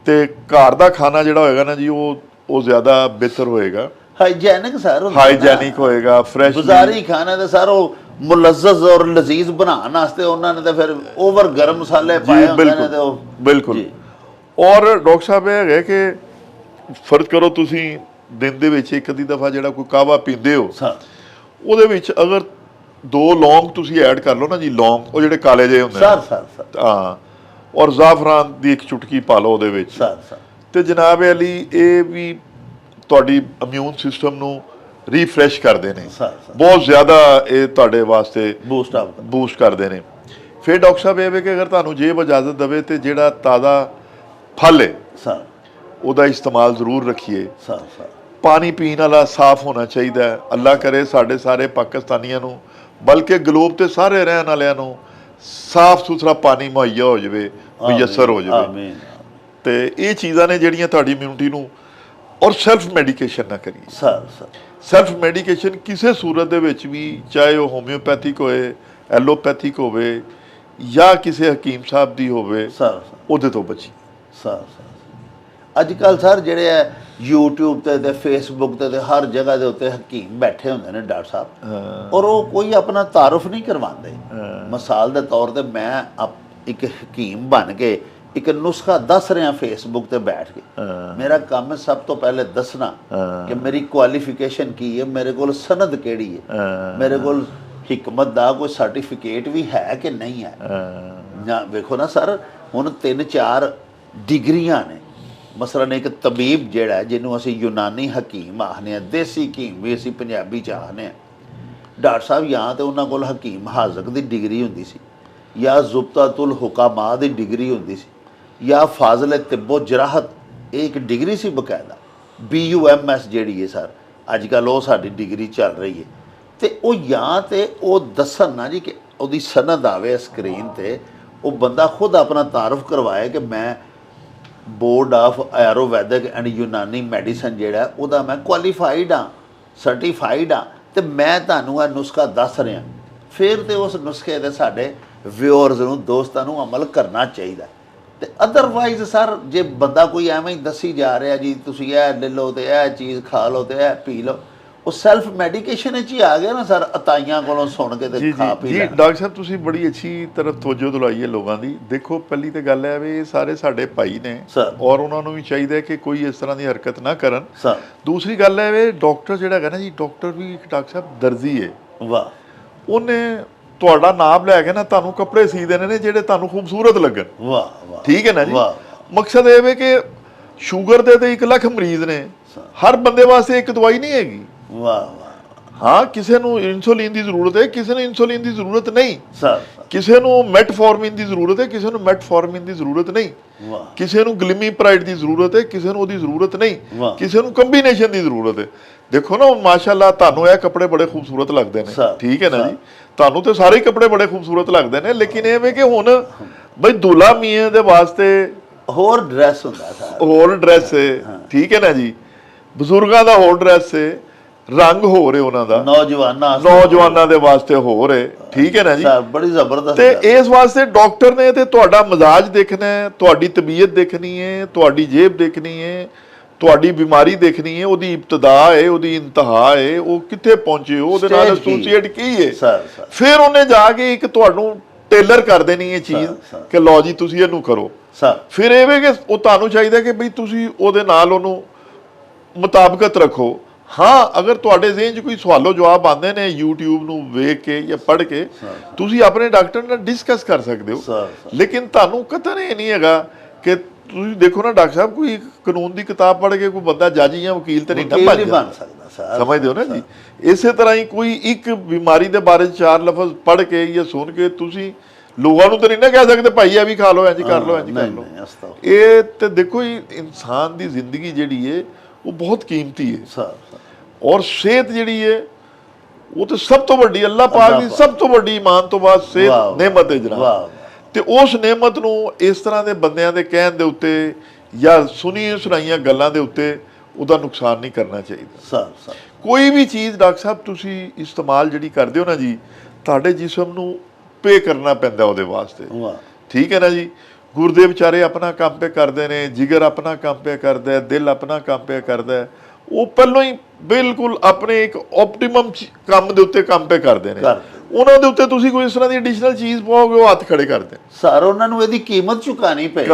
ਤੇ ਘਰ ਦਾ ਖਾਣਾ ਜਿਹੜਾ ਹੋਏਗਾ ਨਾ ਜੀ ਉਹ ਜ਼ਿਆਦਾ ਬਿਹਤਰ ਹੋਏਗਾ, ਹਾਈਜੈਨਿਕ ਸਰ ਹੁੰਦਾ ਨਾ। ਹਾਈਜੈਨਿਕ ਹੋਏਗਾ, ਫਰੈਸ਼। ਬਾਜ਼ਾਰੀ ਖਾਣਾ ਤੇ ਸਰ ਉਹ ਮੁਲੱਜ਼ਜ਼ ਔਰ ਲਜ਼ੀਜ਼ ਬਣਾਉਣ ਵਾਸਤੇ ਉਹਨਾਂ ਨੇ ਤਾਂ ਫਿਰ ਓਵਰ ਗਰਮ ਮਸਾਲੇ ਪਾਏ ਹੁੰਦੇ ਨੇ ਤੇ ਉਹ ਬਿਲਕੁਲ। ਜੀ। ਔਰ ਡਾਕਟਰ ਸਾਹਿਬ ਇਹ ਹੈਗਾ ਕਿ ਫਰਜ਼ ਕਰੋ ਤੁਸੀਂ ਦਿਨ ਦੇ ਵਿੱਚ ਇੱਕ ਅੱਧੀ ਦਫਾ ਜਿਹੜਾ ਕੋਈ ਕਾਹਵਾ ਪੀਂਦੇ ਹੋ, ਸਰ ਉਹਦੇ ਵਿੱਚ ਅਗਰ 2 ਲੌਂਗ ਤੁਸੀਂ ਐਡ ਕਰ ਲਓ ਨਾ ਜੀ, ਲੌਂਗ ਉਹ ਜਿਹੜੇ ਕਾਲੇ ਜਿਹੇ ਹੁੰਦੇ ਸਰ ਸਰ ਸਰ ਹਾਂ, ਔਰ ਜ਼ਾਫਰਾਨ ਦੀ ਇੱਕ ਚੁਟਕੀ ਪਾ ਲਓ ਉਹਦੇ ਵਿੱਚ, ਸਰ ਸਰ ਤੇ ਜਨਾਬ ਅਲੀ ਇਹ ਵੀ ਤੁਹਾਡੀ ਇਮਿਊਨ ਸਿਸਟਮ ਨੂੰ ਰੀਫਰੈਸ਼ ਕਰਦੇ ਨੇ, ਸਰ ਸਰ ਬਹੁਤ ਜ਼ਿਆਦਾ ਇਹ ਤੁਹਾਡੇ ਵਾਸਤੇ ਬੂਸਟ ਅਪ ਬੂਸਟ ਕਰਦੇ ਨੇ। ਫਿਰ ਡਾਕਟਰ ਸਾਹਿਬ ਇਹ ਵੇ ਕਿ ਅਗਰ ਤੁਹਾਨੂੰ ਜੇਬ ਇਜਾਜ਼ਤ ਦੇਵੇ ਤੇ ਜਿਹੜਾ ਤਾਜ਼ਾ ਫਲ ਹੈ ਸਰ ਉਹਦਾ ਇਸਤੇਮਾਲ ਜ਼ਰੂਰ ਰੱਖੀਏ। ਸਰ ਸਰ ਪਾਣੀ ਪੀਣ ਵਾਲਾ ਸਾਫ਼ ਹੋਣਾ ਚਾਹੀਦਾ ਹੈ। ਅੱਲਾ ਕਰੇ ਸਾਡੇ ਸਾਰੇ ਪਾਕਿਸਤਾਨੀਆਂ ਨੂੰ, ਬਲਕਿ ਗਲੋਬ ਤੇ ਸਾਰੇ ਰਹਿਣ ਵਾਲਿਆਂ ਨੂੰ ਸਾਫ਼ ਸੁਥਰਾ ਪਾਣੀ ਮੁਹੱਈਆ ਹੋ ਜਾਵੇ, ਮੁਯੱਸਰ ਹੋ ਜਾਵੇ। ਆਮੀਨ। ਤੇ ਇਹ ਚੀਜ਼ਾਂ ਨੇ ਜਿਹੜੀਆਂ ਤੁਹਾਡੀ ਇਮਿਊਨਿਟੀ ਨੂੰ, ਔਰ ਸੈਲਫ ਮੈਡੀਕੇਸ਼ਨ ਨਾ ਕਰੀਏ। ਸਰ ਸਰ ਸੈਲਫ ਮੈਡੀਕੇਸ਼ਨ ਕਿਸੇ ਸੂਰਤ ਦੇ ਵਿੱਚ ਵੀ, ਚਾਹੇ ਉਹ ਹੋਮਿਓਪੈਥਿਕ ਹੋਏ, ਐਲੋਪੈਥਿਕ ਹੋਵੇ ਜਾਂ ਕਿਸੇ ਹਕੀਮ ਸਾਹਿਬ ਦੀ ਹੋਵੇ, ਸਰ ਉਹਦੇ ਤੋਂ ਬਚੀ। ਸਰ ਅੱਜ ਕੱਲ ਸਰ ਜਿਹੜੇ ਹੈ YouTube ਤੇ Facebook ਤੇ ਹਰ ਜਗ੍ਹਾ ਦੇ ਉੱਤੇ ਹਕੀਮ ਬੈਠੇ ਹੁੰਦੇ ਨੇ ਡਾਕਟਰ ਸਾਹਿਬ, ਔਰ ਉਹ ਕੋਈ ਆਪਣਾ ਤਾਰਫ ਨਹੀਂ ਕਰਵਾਉਂਦੇ। ਮਿਸਾਲ ਦੇ ਤੌਰ ਤੇ ਮੈਂ ਇੱਕ ਹਕੀਮ ਬਣ ਕੇ ਇੱਕ ਨੁਸਖਾ ਦੱਸ ਰਿਹਾ Facebook ਤੇ ਬੈਠ ਕੇ, ਮੇਰਾ ਕੰਮ ਹੈ ਸਭ ਤੋਂ ਪਹਿਲੇ ਦੱਸਣਾ ਕਿ ਮੇਰੀ ਕੁਆਲੀਫਿਕੇਸ਼ਨ ਕੀ ਹੈ, ਮੇਰੇ ਕੋਲ ਸਨਦ ਕਿਹੜੀ ਹੈ, ਮੇਰੇ ਕੋਲ ਹਕਮਤ ਦਾ ਕੋਈ ਸਰਟੀਫਿਕੇਟ ਵੀ ਹੈ ਕਿ ਨਹੀਂ ਹੈ। ਨਾ ਵੇਖੋ ਨਾ ਸਰ, ਹੁਣ 3-4 ਡਿਗਰੀਆਂ ਨੇ। ਮਸਲਨ ਇੱਕ ਤਬੀਬ ਜਿਹੜਾ ਜਿਹਨੂੰ ਅਸੀਂ ਯੂਨਾਨੀ ਹਕੀਮ ਆਖਦੇ ਹਾਂ, ਦੇਸੀ ਹਕੀਮ ਵੀ ਅਸੀਂ ਪੰਜਾਬੀ 'ਚ ਆਖਦੇ ਹਾਂ, ਡਾਕਟਰ ਸਾਹਿਬ ਜਾਂ ਤਾਂ ਉਹਨਾਂ ਕੋਲ ਹਕੀਮ ਹਾਜ਼ਕ ਦੀ ਡਿਗਰੀ ਹੁੰਦੀ ਸੀ, ਜਾਂ ਜ਼ੁਬਤਾਤੁਲ ਹੁਕਾਮਾ ਦੀ ਡਿਗਰੀ ਹੁੰਦੀ ਸੀ, ਜਾਂ ਫਾਜ਼ਲ ਤਿੱਬੋ ਜਰਾਹਤ, ਇਹ ਇੱਕ ਡਿਗਰੀ ਸੀ ਬਕਾਇਦਾ। BUMS ਜਿਹੜੀ ਹੈ ਸਰ ਅੱਜ ਕੱਲ੍ਹ ਉਹ ਸਾਡੀ ਡਿਗਰੀ ਚੱਲ ਰਹੀ ਹੈ। ਤੇ ਉਹ ਜਾਂ ਤੇ ਉਹ ਦੱਸਣ ਨਾ ਜੀ ਕਿ ਉਹਦੀ ਸਨਦ ਆਵੇ ਸਕਰੀਨ ਤੇ, ਉਹ ਬੰਦਾ ਖੁਦ ਆਪਣਾ ਤਾਰਫ ਕਰਵਾਏ ਕਿ ਮੈਂ ਬੋਰਡ ਆਫ ਆਯੁਰਵੈਦਿਕ ਐਂਡ ਯੂਨਾਨੀ ਮੈਡੀਸਨ ਜਿਹੜਾ ਉਹਦਾ ਮੈਂ ਕੁਆਲੀਫਾਈਡ ਹਾਂ, ਸਰਟੀਫਾਈਡ ਹਾਂ, ਤੇ ਮੈਂ ਤੁਹਾਨੂੰ ਇਹ ਨੁਸਖਾ ਦੱਸ ਰਿਹਾ। ਫਿਰ ਤੇ ਉਸ ਨੁਸਖੇ ਦੇ ਸਾਡੇ ਵਿਊਅਰਸ ਨੂੰ, ਦੋਸਤਾਂ ਨੂੰ ਅਮਲ ਕਰਨਾ ਚਾਹੀਦਾ। ਤੇ ਅਦਰਵਾਈਜ਼ ਸਰ ਜੇ ਬੰਦਾ ਕੋਈ ਐਵੇਂ ਹੀ ਦੱਸੀ ਜਾ ਰਿਹਾ ਜੀ ਤੁਸੀਂ ਇਹ ਲੈ ਲਓ ਤੇ ਇਹ ਚੀਜ਼ ਖਾ ਲਓ ਤੇ ਇਹ ਪੀ ਲਓ, ਉਹ ਸੈਲਫ ਮੈਡੀਕੇਸ਼ਨ ਵਿੱਚ ਹੀ ਆ ਗਿਆ ਨਾ ਸਰ, ਅਤਾਈਆਂ ਕੋਲੋਂ ਸੁਣ ਕੇ ਤੇ ਖਾ ਪੀ ਲੈਣਾ। ਡਾਕਟਰ ਸਾਹਿਬ ਤੁਸੀਂ ਬੜੀ ਅੱਛੀ ਤਰਫ ਤਵੱਜੋ ਦਿਲਾਈ ਹੈ ਲੋਕਾਂ ਦੀ। ਦੇਖੋ ਪਹਿਲੀ ਤਾਂ ਗੱਲ ਹੈ ਵੀ ਇਹ ਸਾਰੇ ਸਾਡੇ ਭਾਈ ਨੇ, ਔਰ ਉਹਨਾਂ ਨੂੰ ਵੀ ਚਾਹੀਦਾ ਕਿ ਕੋਈ ਇਸ ਤਰ੍ਹਾਂ ਦੀ ਹਰਕਤ ਨਾ ਕਰਨ। ਦੂਸਰੀ ਗੱਲ ਹੈ ਵੀ ਡਾਕਟਰ ਜਿਹੜਾ ਹੈਗਾ ਨਾ ਜੀ, ਡਾਕਟਰ ਵੀ ਇੱਕ ਡਾਕਟਰ ਸਾਹਿਬ ਦਰਜੀ ਹੈ। ਵਾਹ। ਉਹਨੇ ਤੁਹਾਡਾ ਨਾਮ ਲੈ ਕੇ ਨਾ ਤੁਹਾਨੂੰ ਕੱਪੜੇ ਸੀ ਦੇਣੇ ਨੇ ਜਿਹੜੇ ਤੁਹਾਨੂੰ ਖੂਬਸੂਰਤ ਲੱਗਣ। ਵਾਹ ਵਾਹ। ਠੀਕ ਹੈ ਨਾ ਜੀ। ਮਕਸਦ ਇਹ ਵੇ ਕਿ ਸ਼ੂਗਰ ਦੇ ਤੇ 1 ਲੱਖ ਮਰੀਜ਼ ਨੇ, ਹਰ ਬੰਦੇ ਵਾਸਤੇ ਇੱਕ ਦਵਾਈ ਨਹੀਂ ਹੈਗੀ। ਵਾਹ ਵਾਹ। ਹਾਂ, ਕਿਸੇ ਨੂੰ ਇਨਸੂਲਿਨ ਦੀ ਜ਼ਰੂਰਤ ਹੈ, ਕਿਸੇ ਨੂੰ ਇਨਸੂਲਿਨ ਦੀ ਜ਼ਰੂਰਤ ਨਹੀਂ। ਸਰ ਕਿਸੇ ਨੂੰ ਮੈਟਫੋਰਮਿਨ ਦੀ ਜ਼ਰੂਰਤ ਹੈ, ਕਿਸੇ ਨੂੰ ਮੈਟਫੋਰਮਿਨ ਦੀ ਜ਼ਰੂਰਤ ਨਹੀਂ। ਕਿਸੇ ਨੂੰ ਗਲਿਮੀਪ੍ਰਾਈਡ ਦੀ ਜ਼ਰੂਰਤ ਹੈ, ਕਿਸੇ ਨੂੰ ਉਹਦੀ ਜ਼ਰੂਰਤ ਨਹੀਂ। ਕਿਸੇ ਨੂੰ ਕੰਬੀਨੇਸ਼ਨ ਦੀ ਜ਼ਰੂਰਤ ਹੈ। ਦੇਖੋ ਨਾ, ਮਾਸ਼ਾਅੱਲਾ ਤੁਹਾਨੂੰ ਇਹ ਕੱਪੜੇ ਬੜੇ ਖੂਬਸੂਰਤ ਲੱਗਦੇ ਨੇ, ਠੀਕ ਹੈ ਨਾ ਜੀ। ਤੁਹਾਨੂੰ ਤੇ ਸਾਰੇ ਕੱਪੜੇ ਬੜੇ ਖੂਬਸੂਰਤ ਲੱਗਦੇ ਨੇ, ਲੇਕਿਨ ਇਹ ਵੇ ਕਿ ਹੁਣ ਬਈ ਦੁਲਾ ਮੀਆਂ ਦੇ ਵਾਸਤੇ ਹੋਰ ਡਰੈਸ ਹੁੰਦਾ ਸਰ, ਹੋਰ ਡਰੈਸ ਹੈ, ਠੀਕ ਹੈ ਨਾ ਜੀ। ਬਜ਼ੁਰਗਾਂ ਦਾ ਹੋਰ ਡਰੈਸ ਹੈ, ਰੰਗ ਹੋ ਰਹੇ ਉਹਨਾਂ ਦਾ, ਨੌਜਵਾਨਾਂ ਦੇ ਵਾਸਤੇ ਹੋ ਰਹੇ, ਠੀਕ ਹੈ ਨਾ ਜੀ। ਬੜੀ ਜ਼ਬਰਦਸਤ। ਤੇ ਇਸ ਵਾਸਤੇ ਡਾਕਟਰ ਨੇ ਤੇ ਤੁਹਾਡਾ ਮਜ਼ਾਜ ਦੇਖਣਾ ਹੈ, ਤੁਹਾਡੀ ਤਬੀਅਤ ਦੇਖਣੀ ਹੈ, ਤੁਹਾਡੀ ਜੇਬ ਦੇਖਣੀ ਹੈ, ਤੁਹਾਡੀ ਬਿਮਾਰੀ ਦੇਖਣੀ ਹੈ, ਉਹਦੀ ਇਬਤਦਾ ਹੈ, ਉਹਦੀ ਇੰਤਹਾ ਹੈ, ਉਹ ਕਿੱਥੇ ਪਹੁੰਚੇ ਹੋ, ਉਹਦੇ ਨਾਲ ਐਸੋਸੀਏਟ ਕੀ ਹੈ। ਫਿਰ ਉਹਨੇ ਜਾ ਕੇ ਇੱਕ ਤੁਹਾਨੂੰ ਟੇਲਰ ਕਰ ਦੇਣੀ ਇਹ ਚੀਜ਼ ਕਿ ਲਓ ਜੀ ਤੁਸੀਂ ਇਹਨੂੰ ਕਰੋ। ਫਿਰ ਇਹ ਵੇ ਕਿ ਉਹ ਤੁਹਾਨੂੰ ਚਾਹੀਦਾ ਕਿ ਬਈ ਤੁਸੀਂ ਉਹਦੇ ਨਾਲ ਉਹਨੂੰ ਮੁਤਾਬਕਤ ਰੱਖੋ। ਹਾਂ, ਅਗਰ ਤੁਹਾਡੇ ਜ਼ਿਹਨ 'ਚ ਕੋਈ ਸਵਾਲੋ ਜਵਾਬ ਆਉਂਦੇ ਨੇ YouTube ਨੂੰ ਵੇਖ ਕੇ ਜਾਂ ਪੜ੍ਹ ਕੇ, ਤੁਸੀਂ ਆਪਣੇ ਡਾਕਟਰ ਨਾਲ ਡਿਸਕਸ ਕਰ ਸਕਦੇ ਹੋ। ਲੇਕਿਨ ਤੁਹਾਨੂੰ ਕਤਨ ਇਹ ਨਹੀਂ ਹੈਗਾ ਕਿ ਤੁਸੀਂ ਦੇਖੋ ਨਾ ਡਾਕਟਰ ਸਾਹਿਬ, ਕੋਈ ਕਾਨੂੰਨ ਦੀ ਕਿਤਾਬ ਪੜ੍ਹ ਕੇ ਕੋਈ ਬੰਦਾ ਜੱਜ ਜਾਂ ਵਕੀਲ ਤੇ ਨਹੀਂ ਬਣ ਸਕਦਾ, ਸਮਝਦੇ ਹੋ ਨਾ ਜੀ। ਇਸੇ ਤਰ੍ਹਾਂ ਹੀ ਕੋਈ ਇੱਕ ਬਿਮਾਰੀ ਦੇ ਬਾਰੇ 4 ਲਫ਼ਜ਼ ਪੜ੍ਹ ਕੇ ਜਾਂ ਸੁਣ ਕੇ ਤੁਸੀਂ ਲੋਕਾਂ ਨੂੰ ਤਾਂ ਨਹੀਂ ਨਾ ਕਹਿ ਸਕਦੇ ਭਾਈ ਇਹ ਵੀ ਖਾ ਲਓ, ਇੰਝ ਕਰ ਲਓ, ਇੰਝ ਕਰ ਲਓ। ਇਹ ਤੇ ਦੇਖੋ, ਇਨਸਾਨ ਦੀ ਜ਼ਿੰਦਗੀ ਜਿਹੜੀ ਹੈ ਉਹ ਬਹੁਤ ਕੀਮਤੀ ਹੈ, ਔਰ ਸਿਹਤ ਜਿਹੜੀ ਹੈ ਉਹ ਤਾਂ ਸਭ ਤੋਂ ਵੱਡੀ, ਅੱਲਾਹ ਪਾਕ ਦੀ ਸਭ ਤੋਂ ਵੱਡੀ ਇਮਾਨ ਤੋਂ ਬਾਅਦ ਸਿਹਤ ਨੇਮਤ ਹੈ ਜਨਾਬ। ਤੇ ਉਸ ਨੇਮਤ ਨੂੰ ਇਸ ਤਰ੍ਹਾਂ ਦੇ ਬੰਦਿਆਂ ਦੇ ਕਹਿਣ ਦੇ ਉੱਤੇ ਜਾਂ ਸੁਣੀ ਸੁਣਾਈਆਂ ਗੱਲਾਂ ਦੇ ਉੱਤੇ ਉਹਦਾ ਨੁਕਸਾਨ ਨਹੀਂ ਕਰਨਾ ਚਾਹੀਦਾ। ਸਰ ਕੋਈ ਵੀ ਚੀਜ਼ ਡਾਕਟਰ ਸਾਹਿਬ ਤੁਸੀਂ ਇਸਤੇਮਾਲ ਜਿਹੜੀ ਕਰਦੇ ਹੋ ਨਾ ਜੀ, ਤੁਹਾਡੇ ਜਿਸਮ ਨੂੰ ਪੇ ਕਰਨਾ ਪੈਂਦਾ ਉਹਦੇ ਵਾਸਤੇ, ਵਾਹ, ਠੀਕ ਹੈ ਨਾ ਜੀ। ਗੁਰਦੇ ਵਿਚਾਰੇ ਆਪਣਾ ਕੰਮ ਪੇ ਕਰਦੇ ਨੇ, ਜਿਗਰ ਆਪਣਾ ਕੰਮ ਪੇ ਕਰਦਾ ਹੈ, ਦਿਲ ਆਪਣਾ ਕੰਮ ਪੇ ਕਰਦਾ ਹੈ, ਉਹ ਪਹਿਲਾਂ ਹੀ ਬਿਲਕੁਲ ਆਪਣੇ ਇੱਕ ਆਪਟੀਮਮ ਕੰਮ ਦੇ ਉੱਤੇ ਕੰਮ ਪੇ ਕਰਦੇ ਨੇ। ਉਹਨਾਂ ਦੇ ਉੱਤੇ ਤੁਸੀਂ ਕੋਈ ਇਸ ਤਰ੍ਹਾਂ ਦੀ ਐਡੀਸ਼ਨਲ ਚੀਜ਼ ਪਾਓਗੇ, ਉਹ ਹੱਥ ਖੜੇ ਕਰਦੇ। ਸਰ ਉਹਨਾਂ ਨੂੰ ਇਹਦੀ ਕੀਮਤ ਚੁਕਾਣੀ ਪਏਗੀ।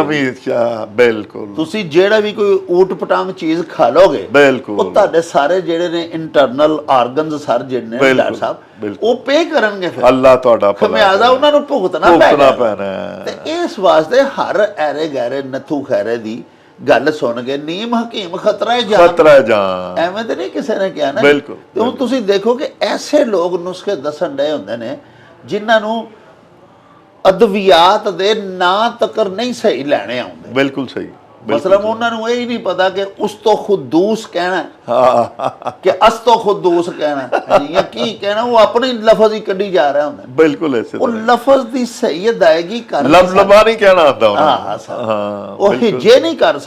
ਬਿਲਕੁਲ। ਤੁਸੀਂ ਜਿਹੜਾ ਵੀ ਕੋਈ ਊਟ ਪਟਾਂਗ ਚੀਜ਼ ਖਾ ਲੋਗੇ, ਬਿਲਕੁਲ, ਉਹ ਤੁਹਾਡੇ ਸਾਰੇ ਜਿਹੜੇ ਨੇ ਇੰਟਰਨਲ ਆਰਗਨਸ ਸਰ ਜਿਹੜੇ ਨੇ ਡਾਕਟਰ ਸਾਹਿਬ, ਉਹ ਪੇ ਕਰਨਗੇ। ਫਿਰ ਅੱਲਾ ਤੁਹਾਡਾ ਖਮਿਆਜ਼ਾ ਉਹਨਾਂ ਨੂੰ ਭੁਗਤਣਾ ਪੈਣਾ। ਤੇ ਇਸ ਵਾਸਤੇ ਹਰ ਐਰੇ ਗੈਰੇ ਨੱਥੂ ਖੈਰੇ ਦੀ ਗੱਲ ਸੁਣ ਕੇ ਨੀਮ ਹਕੀਮ ਖਤਰਾ ਹੈ ਜਾਨ, ਐਵੇਂ ਤੇ ਨਹੀਂ ਕਿਸੇ ਨੇ ਕਿਹਾ ਨਾ। ਬਿਲਕੁਲ। ਤੇ ਹੁਣ ਤੁਸੀਂ ਦੇਖੋ ਕਿ ਐਸੇ ਲੋਕ ਨੁਸਖੇ ਦੱਸਣ ਡਏ ਹੁੰਦੇ ਨੇ ਜਿਨ੍ਹਾਂ ਨੂੰ ਅਦਵਿਆਤ ਦੇ ਨਾਂ ਤੱਕ ਨਹੀਂ ਸਹੀ ਲੈਣੇ ਆਉਂਦੇ। ਬਿਲਕੁਲ ਸਹੀ। ਮਸਲਮ ਉਹਨਾਂ ਨੂੰ ਇਹ ਹੀ ਨਹੀਂ ਪਤਾ ਕਿ ਉਸ ਤੋਂ ਖੁਦੂਸ ਕਹਿਣਾ ਕਿ ਅਸ ਤੋਂ ਖੁਦੂਸ ਕਹਿਣਾ ਜਾਂ ਕੀ ਕਹਿਣਾ, ਉਹ ਆਪਣੇ ਲਫ਼ਜ਼ ਹੀ ਕੱਢੀ ਜਾ ਰਿਹਾ ਹੁੰਦਾ। ਬਿਲਕੁਲ ਐਸੇ ਉਹ ਲਫ਼ਜ਼ ਦੀ ਸਹੀ ਅਦਾਇਗੀ ਕਰ ਲਬਲਬਾ ਨਹੀਂ ਕਹਿਣਾ ਆਉਂਦਾ ਉਹਨਾਂ ਨੂੰ, ਉਹ ਹਿਜੇ ਨਹੀਂ ਕਰ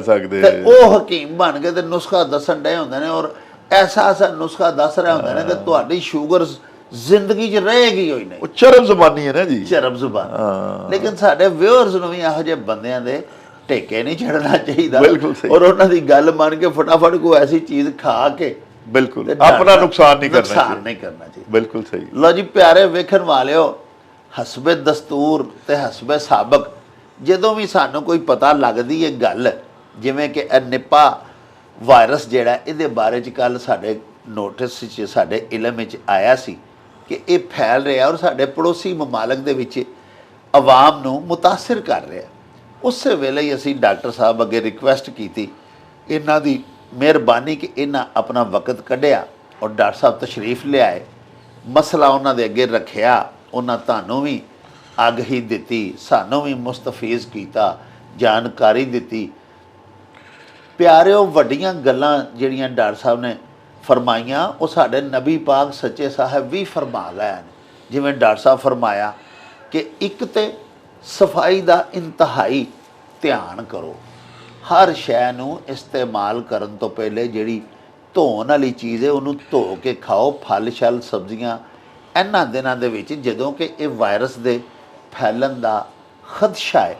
ਸਕਦੇ, ਤੇ ਉਹ ਹਕੀਮ ਬਣ ਕੇ ਤੇ ਨੁਸਖਾ ਦੱਸਣ ਡਏ ਹੁੰਦੇ ਨੇ, ਔਰ ਐਸਾ ਨੁਸਖਾ ਦੱਸ ਰਹੇ ਹੁੰਦੇ ਨੇ ਕਿ ਤੁਹਾਡੀ ਸ਼ੂਗਰ ਜ਼ਿੰਦਗੀ 'ਚ ਰਹੇਗੀ ਹੋਈ ਨਹੀਂ। ਉਹ ਚਰਬ ਜ਼ੁਬਾਨੀ ਹੈ ਨਾ ਜੀ, ਚਰਬ ਜ਼ੁਬਾਨ। ਲੇਕਿਨ ਸਾਡੇ ਵਿਊਅਰਸ ਨੂੰ ਵੀ ਇਹੋ ਜਿਹੇ ਬੰਦਿਆਂ ਦੇ ਟੇਕੇ ਨਹੀਂ ਛੱਡਣਾ ਚਾਹੀਦਾ, ਔਰ ਉਹਨਾਂ ਦੀ ਗੱਲ ਮੰਨ ਕੇ ਫਟਾਫਟ ਕੋਈ ਐਸੀ ਚੀਜ਼ ਖਾ ਕੇ ਬਿਲਕੁਲ ਆਪਣਾ ਨੁਕਸਾਨ ਨਹੀਂ ਕਰਨਾ ਚਾਹੀਦਾ। ਬਿਲਕੁਲ ਸਹੀ। ਲਓ ਜੀ ਪਿਆਰੇ ਵੇਖਣ ਵਾਲਿਓ, ਹਸਬੇ ਦਸਤੂਰ ਤੇ ਹਸਬੇ ਸਾਬਕ ਜਦੋਂ ਵੀ ਸਾਨੂੰ ਕੋਈ ਪਤਾ ਲੱਗਦੀ ਹੈ ਗੱਲ, ਜਿਵੇਂ ਕਿ ਨਿਪਾ ਵਾਇਰਸ ਜਿਹੜਾ, ਇਹਦੇ ਬਾਰੇ 'ਚ ਕੱਲ ਸਾਡੇ ਨੋਟਿਸ 'ਚ ਸਾਡੇ ਇਲਮ ਵਿੱਚ ਆਇਆ ਸੀ ਕਿ ਇਹ ਫੈਲ ਰਿਹਾ ਔਰ ਸਾਡੇ ਪੜੋਸੀ ਮਮਾਲਕ ਦੇ ਵਿੱਚ ਆਵਾਮ ਨੂੰ ਮੁਤਾਸਿਰ ਕਰ ਰਿਹਾ। ਉਸੇ ਵੇਲੇ ਹੀ ਅਸੀਂ ਡਾਕਟਰ ਸਾਹਿਬ ਅੱਗੇ ਰਿਕੁਐਸਟ ਕੀਤੀ, ਇਹਨਾਂ ਦੀ ਮਿਹਰਬਾਨੀ ਕਿ ਇਹਨਾਂ ਆਪਣਾ ਵਕਤ ਕੱਢਿਆ ਔਰ ਡਾਕਟਰ ਸਾਹਿਬ ਤਸ਼ਰੀਫ ਲਿਆਏ, ਮਸਲਾ ਉਹਨਾਂ ਦੇ ਅੱਗੇ ਰੱਖਿਆ। ਉਹਨਾਂ ਤੁਹਾਨੂੰ ਵੀ ਆਗਾਹੀ ਦਿੱਤੀ, ਸਾਨੂੰ ਵੀ ਮੁਸਤਫੀਜ਼ ਕੀਤਾ, ਜਾਣਕਾਰੀ ਦਿੱਤੀ। ਪਿਆਰਿਓ, ਵੱਡੀਆਂ ਗੱਲਾਂ ਜਿਹੜੀਆਂ ਡਾਕਟਰ ਸਾਹਿਬ ਨੇ ਫਰਮਾਈਆਂ, ਉਹ ਸਾਡੇ ਨਬੀ ਪਾਕ ਸੱਚੇ ਸਾਹਿਬ ਵੀ ਫਰਮਾ ਗਏ ਨੇ। ਜਿਵੇਂ ਡਾਕਟਰ ਸਾਹਿਬ ਫਰਮਾਇਆ ਕਿ ਇੱਕ ਤੇ ਸਫਾਈ ਦਾ ਇੰਤਹਾਈ ਧਿਆਨ ਕਰੋ, ਹਰ ਸ਼ੈ ਨੂੰ ਇਸਤੇਮਾਲ ਕਰਨ ਤੋਂ ਪਹਿਲੇ ਜਿਹੜੀ ਧੋਣ ਵਾਲੀ ਚੀਜ਼ ਹੈ ਉਹਨੂੰ ਧੋ ਕੇ ਖਾਓ। ਫਲ ਛਲ ਸਬਜ਼ੀਆਂ ਇਹਨਾਂ ਦਿਨਾਂ ਦੇ ਵਿੱਚ ਜਦੋਂ ਕਿ ਇਹ ਵਾਇਰਸ ਦੇ ਫੈਲਣ ਦਾ ਖਦਸ਼ਾ ਹੈ,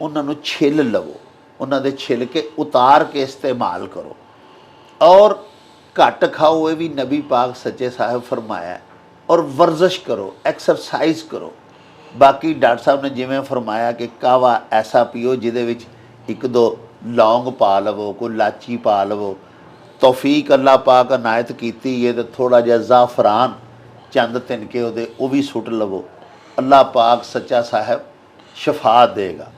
ਉਹਨਾਂ ਨੂੰ ਛਿੱਲ ਲਵੋ, ਉਹਨਾਂ ਦੇ ਛਿਲਕੇ ਉਤਾਰ ਕੇ ਇਸਤੇਮਾਲ ਕਰੋ, ਔਰ ਘੱਟ ਖਾਓ, ਇਹ ਵੀ ਨਬੀ ਪਾਕ ਸੱਚੇ ਸਾਹਿਬ ਫਰਮਾਇਆ। ਔਰ ਵਰਜ਼ਿਸ਼ ਕਰੋ, ਐਕਸਰਸਾਈਜ਼ ਕਰੋ। ਬਾਕੀ ਡਾਕਟਰ ਸਾਹਿਬ ਨੇ ਜਿਵੇਂ ਫਰਮਾਇਆ ਕਿ ਕਾਵਾ ਐਸਾ ਪੀਓ ਜਿਹਦੇ ਵਿੱਚ 1-2 ਲੌਂਗ ਪਾ ਲਵੋ, ਕੋਈ ਲਾਚੀ ਪਾ ਲਵੋ। ਤੌਫੀਕ ਅੱਲਾ ਪਾਕ ਅਨਾਇਤ ਕੀਤੀ ਹੈ ਤਾਂ ਥੋੜ੍ਹਾ ਜਿਹਾ ਜ਼ਾਫਰਾਨ ਚੰਦ ਤਿਨਕੇ ਉਹਦੇ ਉਹ ਵੀ ਸੁੱਟ ਲਵੋ। ਅੱਲਾ ਪਾਕ ਸੱਚਾ ਸਾਹਿਬ ਸ਼ਫਾ ਦੇਗਾ।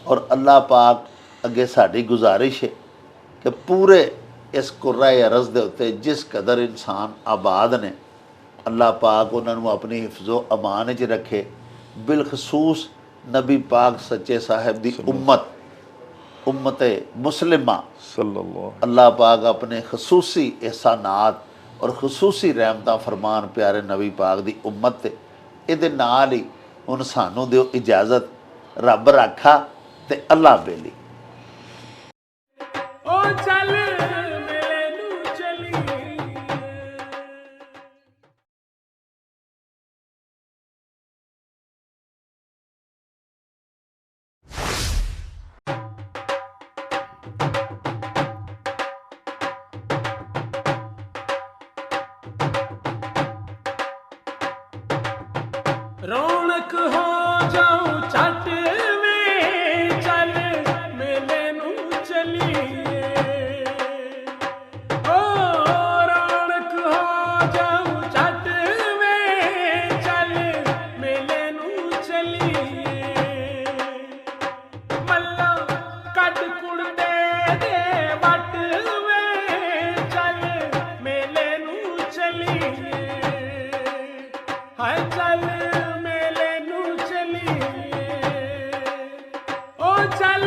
ਔਰ ਅੱਲਾ ਪਾਕ ਅੱਗੇ ਸਾਡੀ ਗੁਜ਼ਾਰਿਸ਼ ਹੈ ਕਿ ਪੂਰੇ ਇਸ ਕੁर्रा ਅਰਜ਼ ਦੇ ਉੱਤੇ ਜਿਸ ਕਦਰ ਇਨਸਾਨ ਆਬਾਦ ਨੇ, ਅੱਲਾ ਪਾਕ ਉਹਨਾਂ ਨੂੰ ਆਪਣੀ ਹਿਫਜ਼ੋ ਅਮਾਨ 'ਚ ਰੱਖੇ। ਬਿਲਖਸੂਸ ਨਬੀ ਪਾਕ ਸੱਚੇ ਸਾਹਿਬ ਦੀ ਉम्मत मुस्लिमा अल्लाह पाक अपने खसूसी एहसानात और खसूसी रहमत फरमान प्यारे नबी पाक की उम्मत ते इहदे नाल ही हुण सानू दिओ इजाजत, रब राखा ते अल्लाह बेली। रौनक हो जाऊं छट में चल मेले नू चलिए, ओ रौनक हो जाऊं छट में चल मेले नू चलिए। मल्ला कट कुड़ते दे वट में चल मेले नू चलिए, हाय चल चल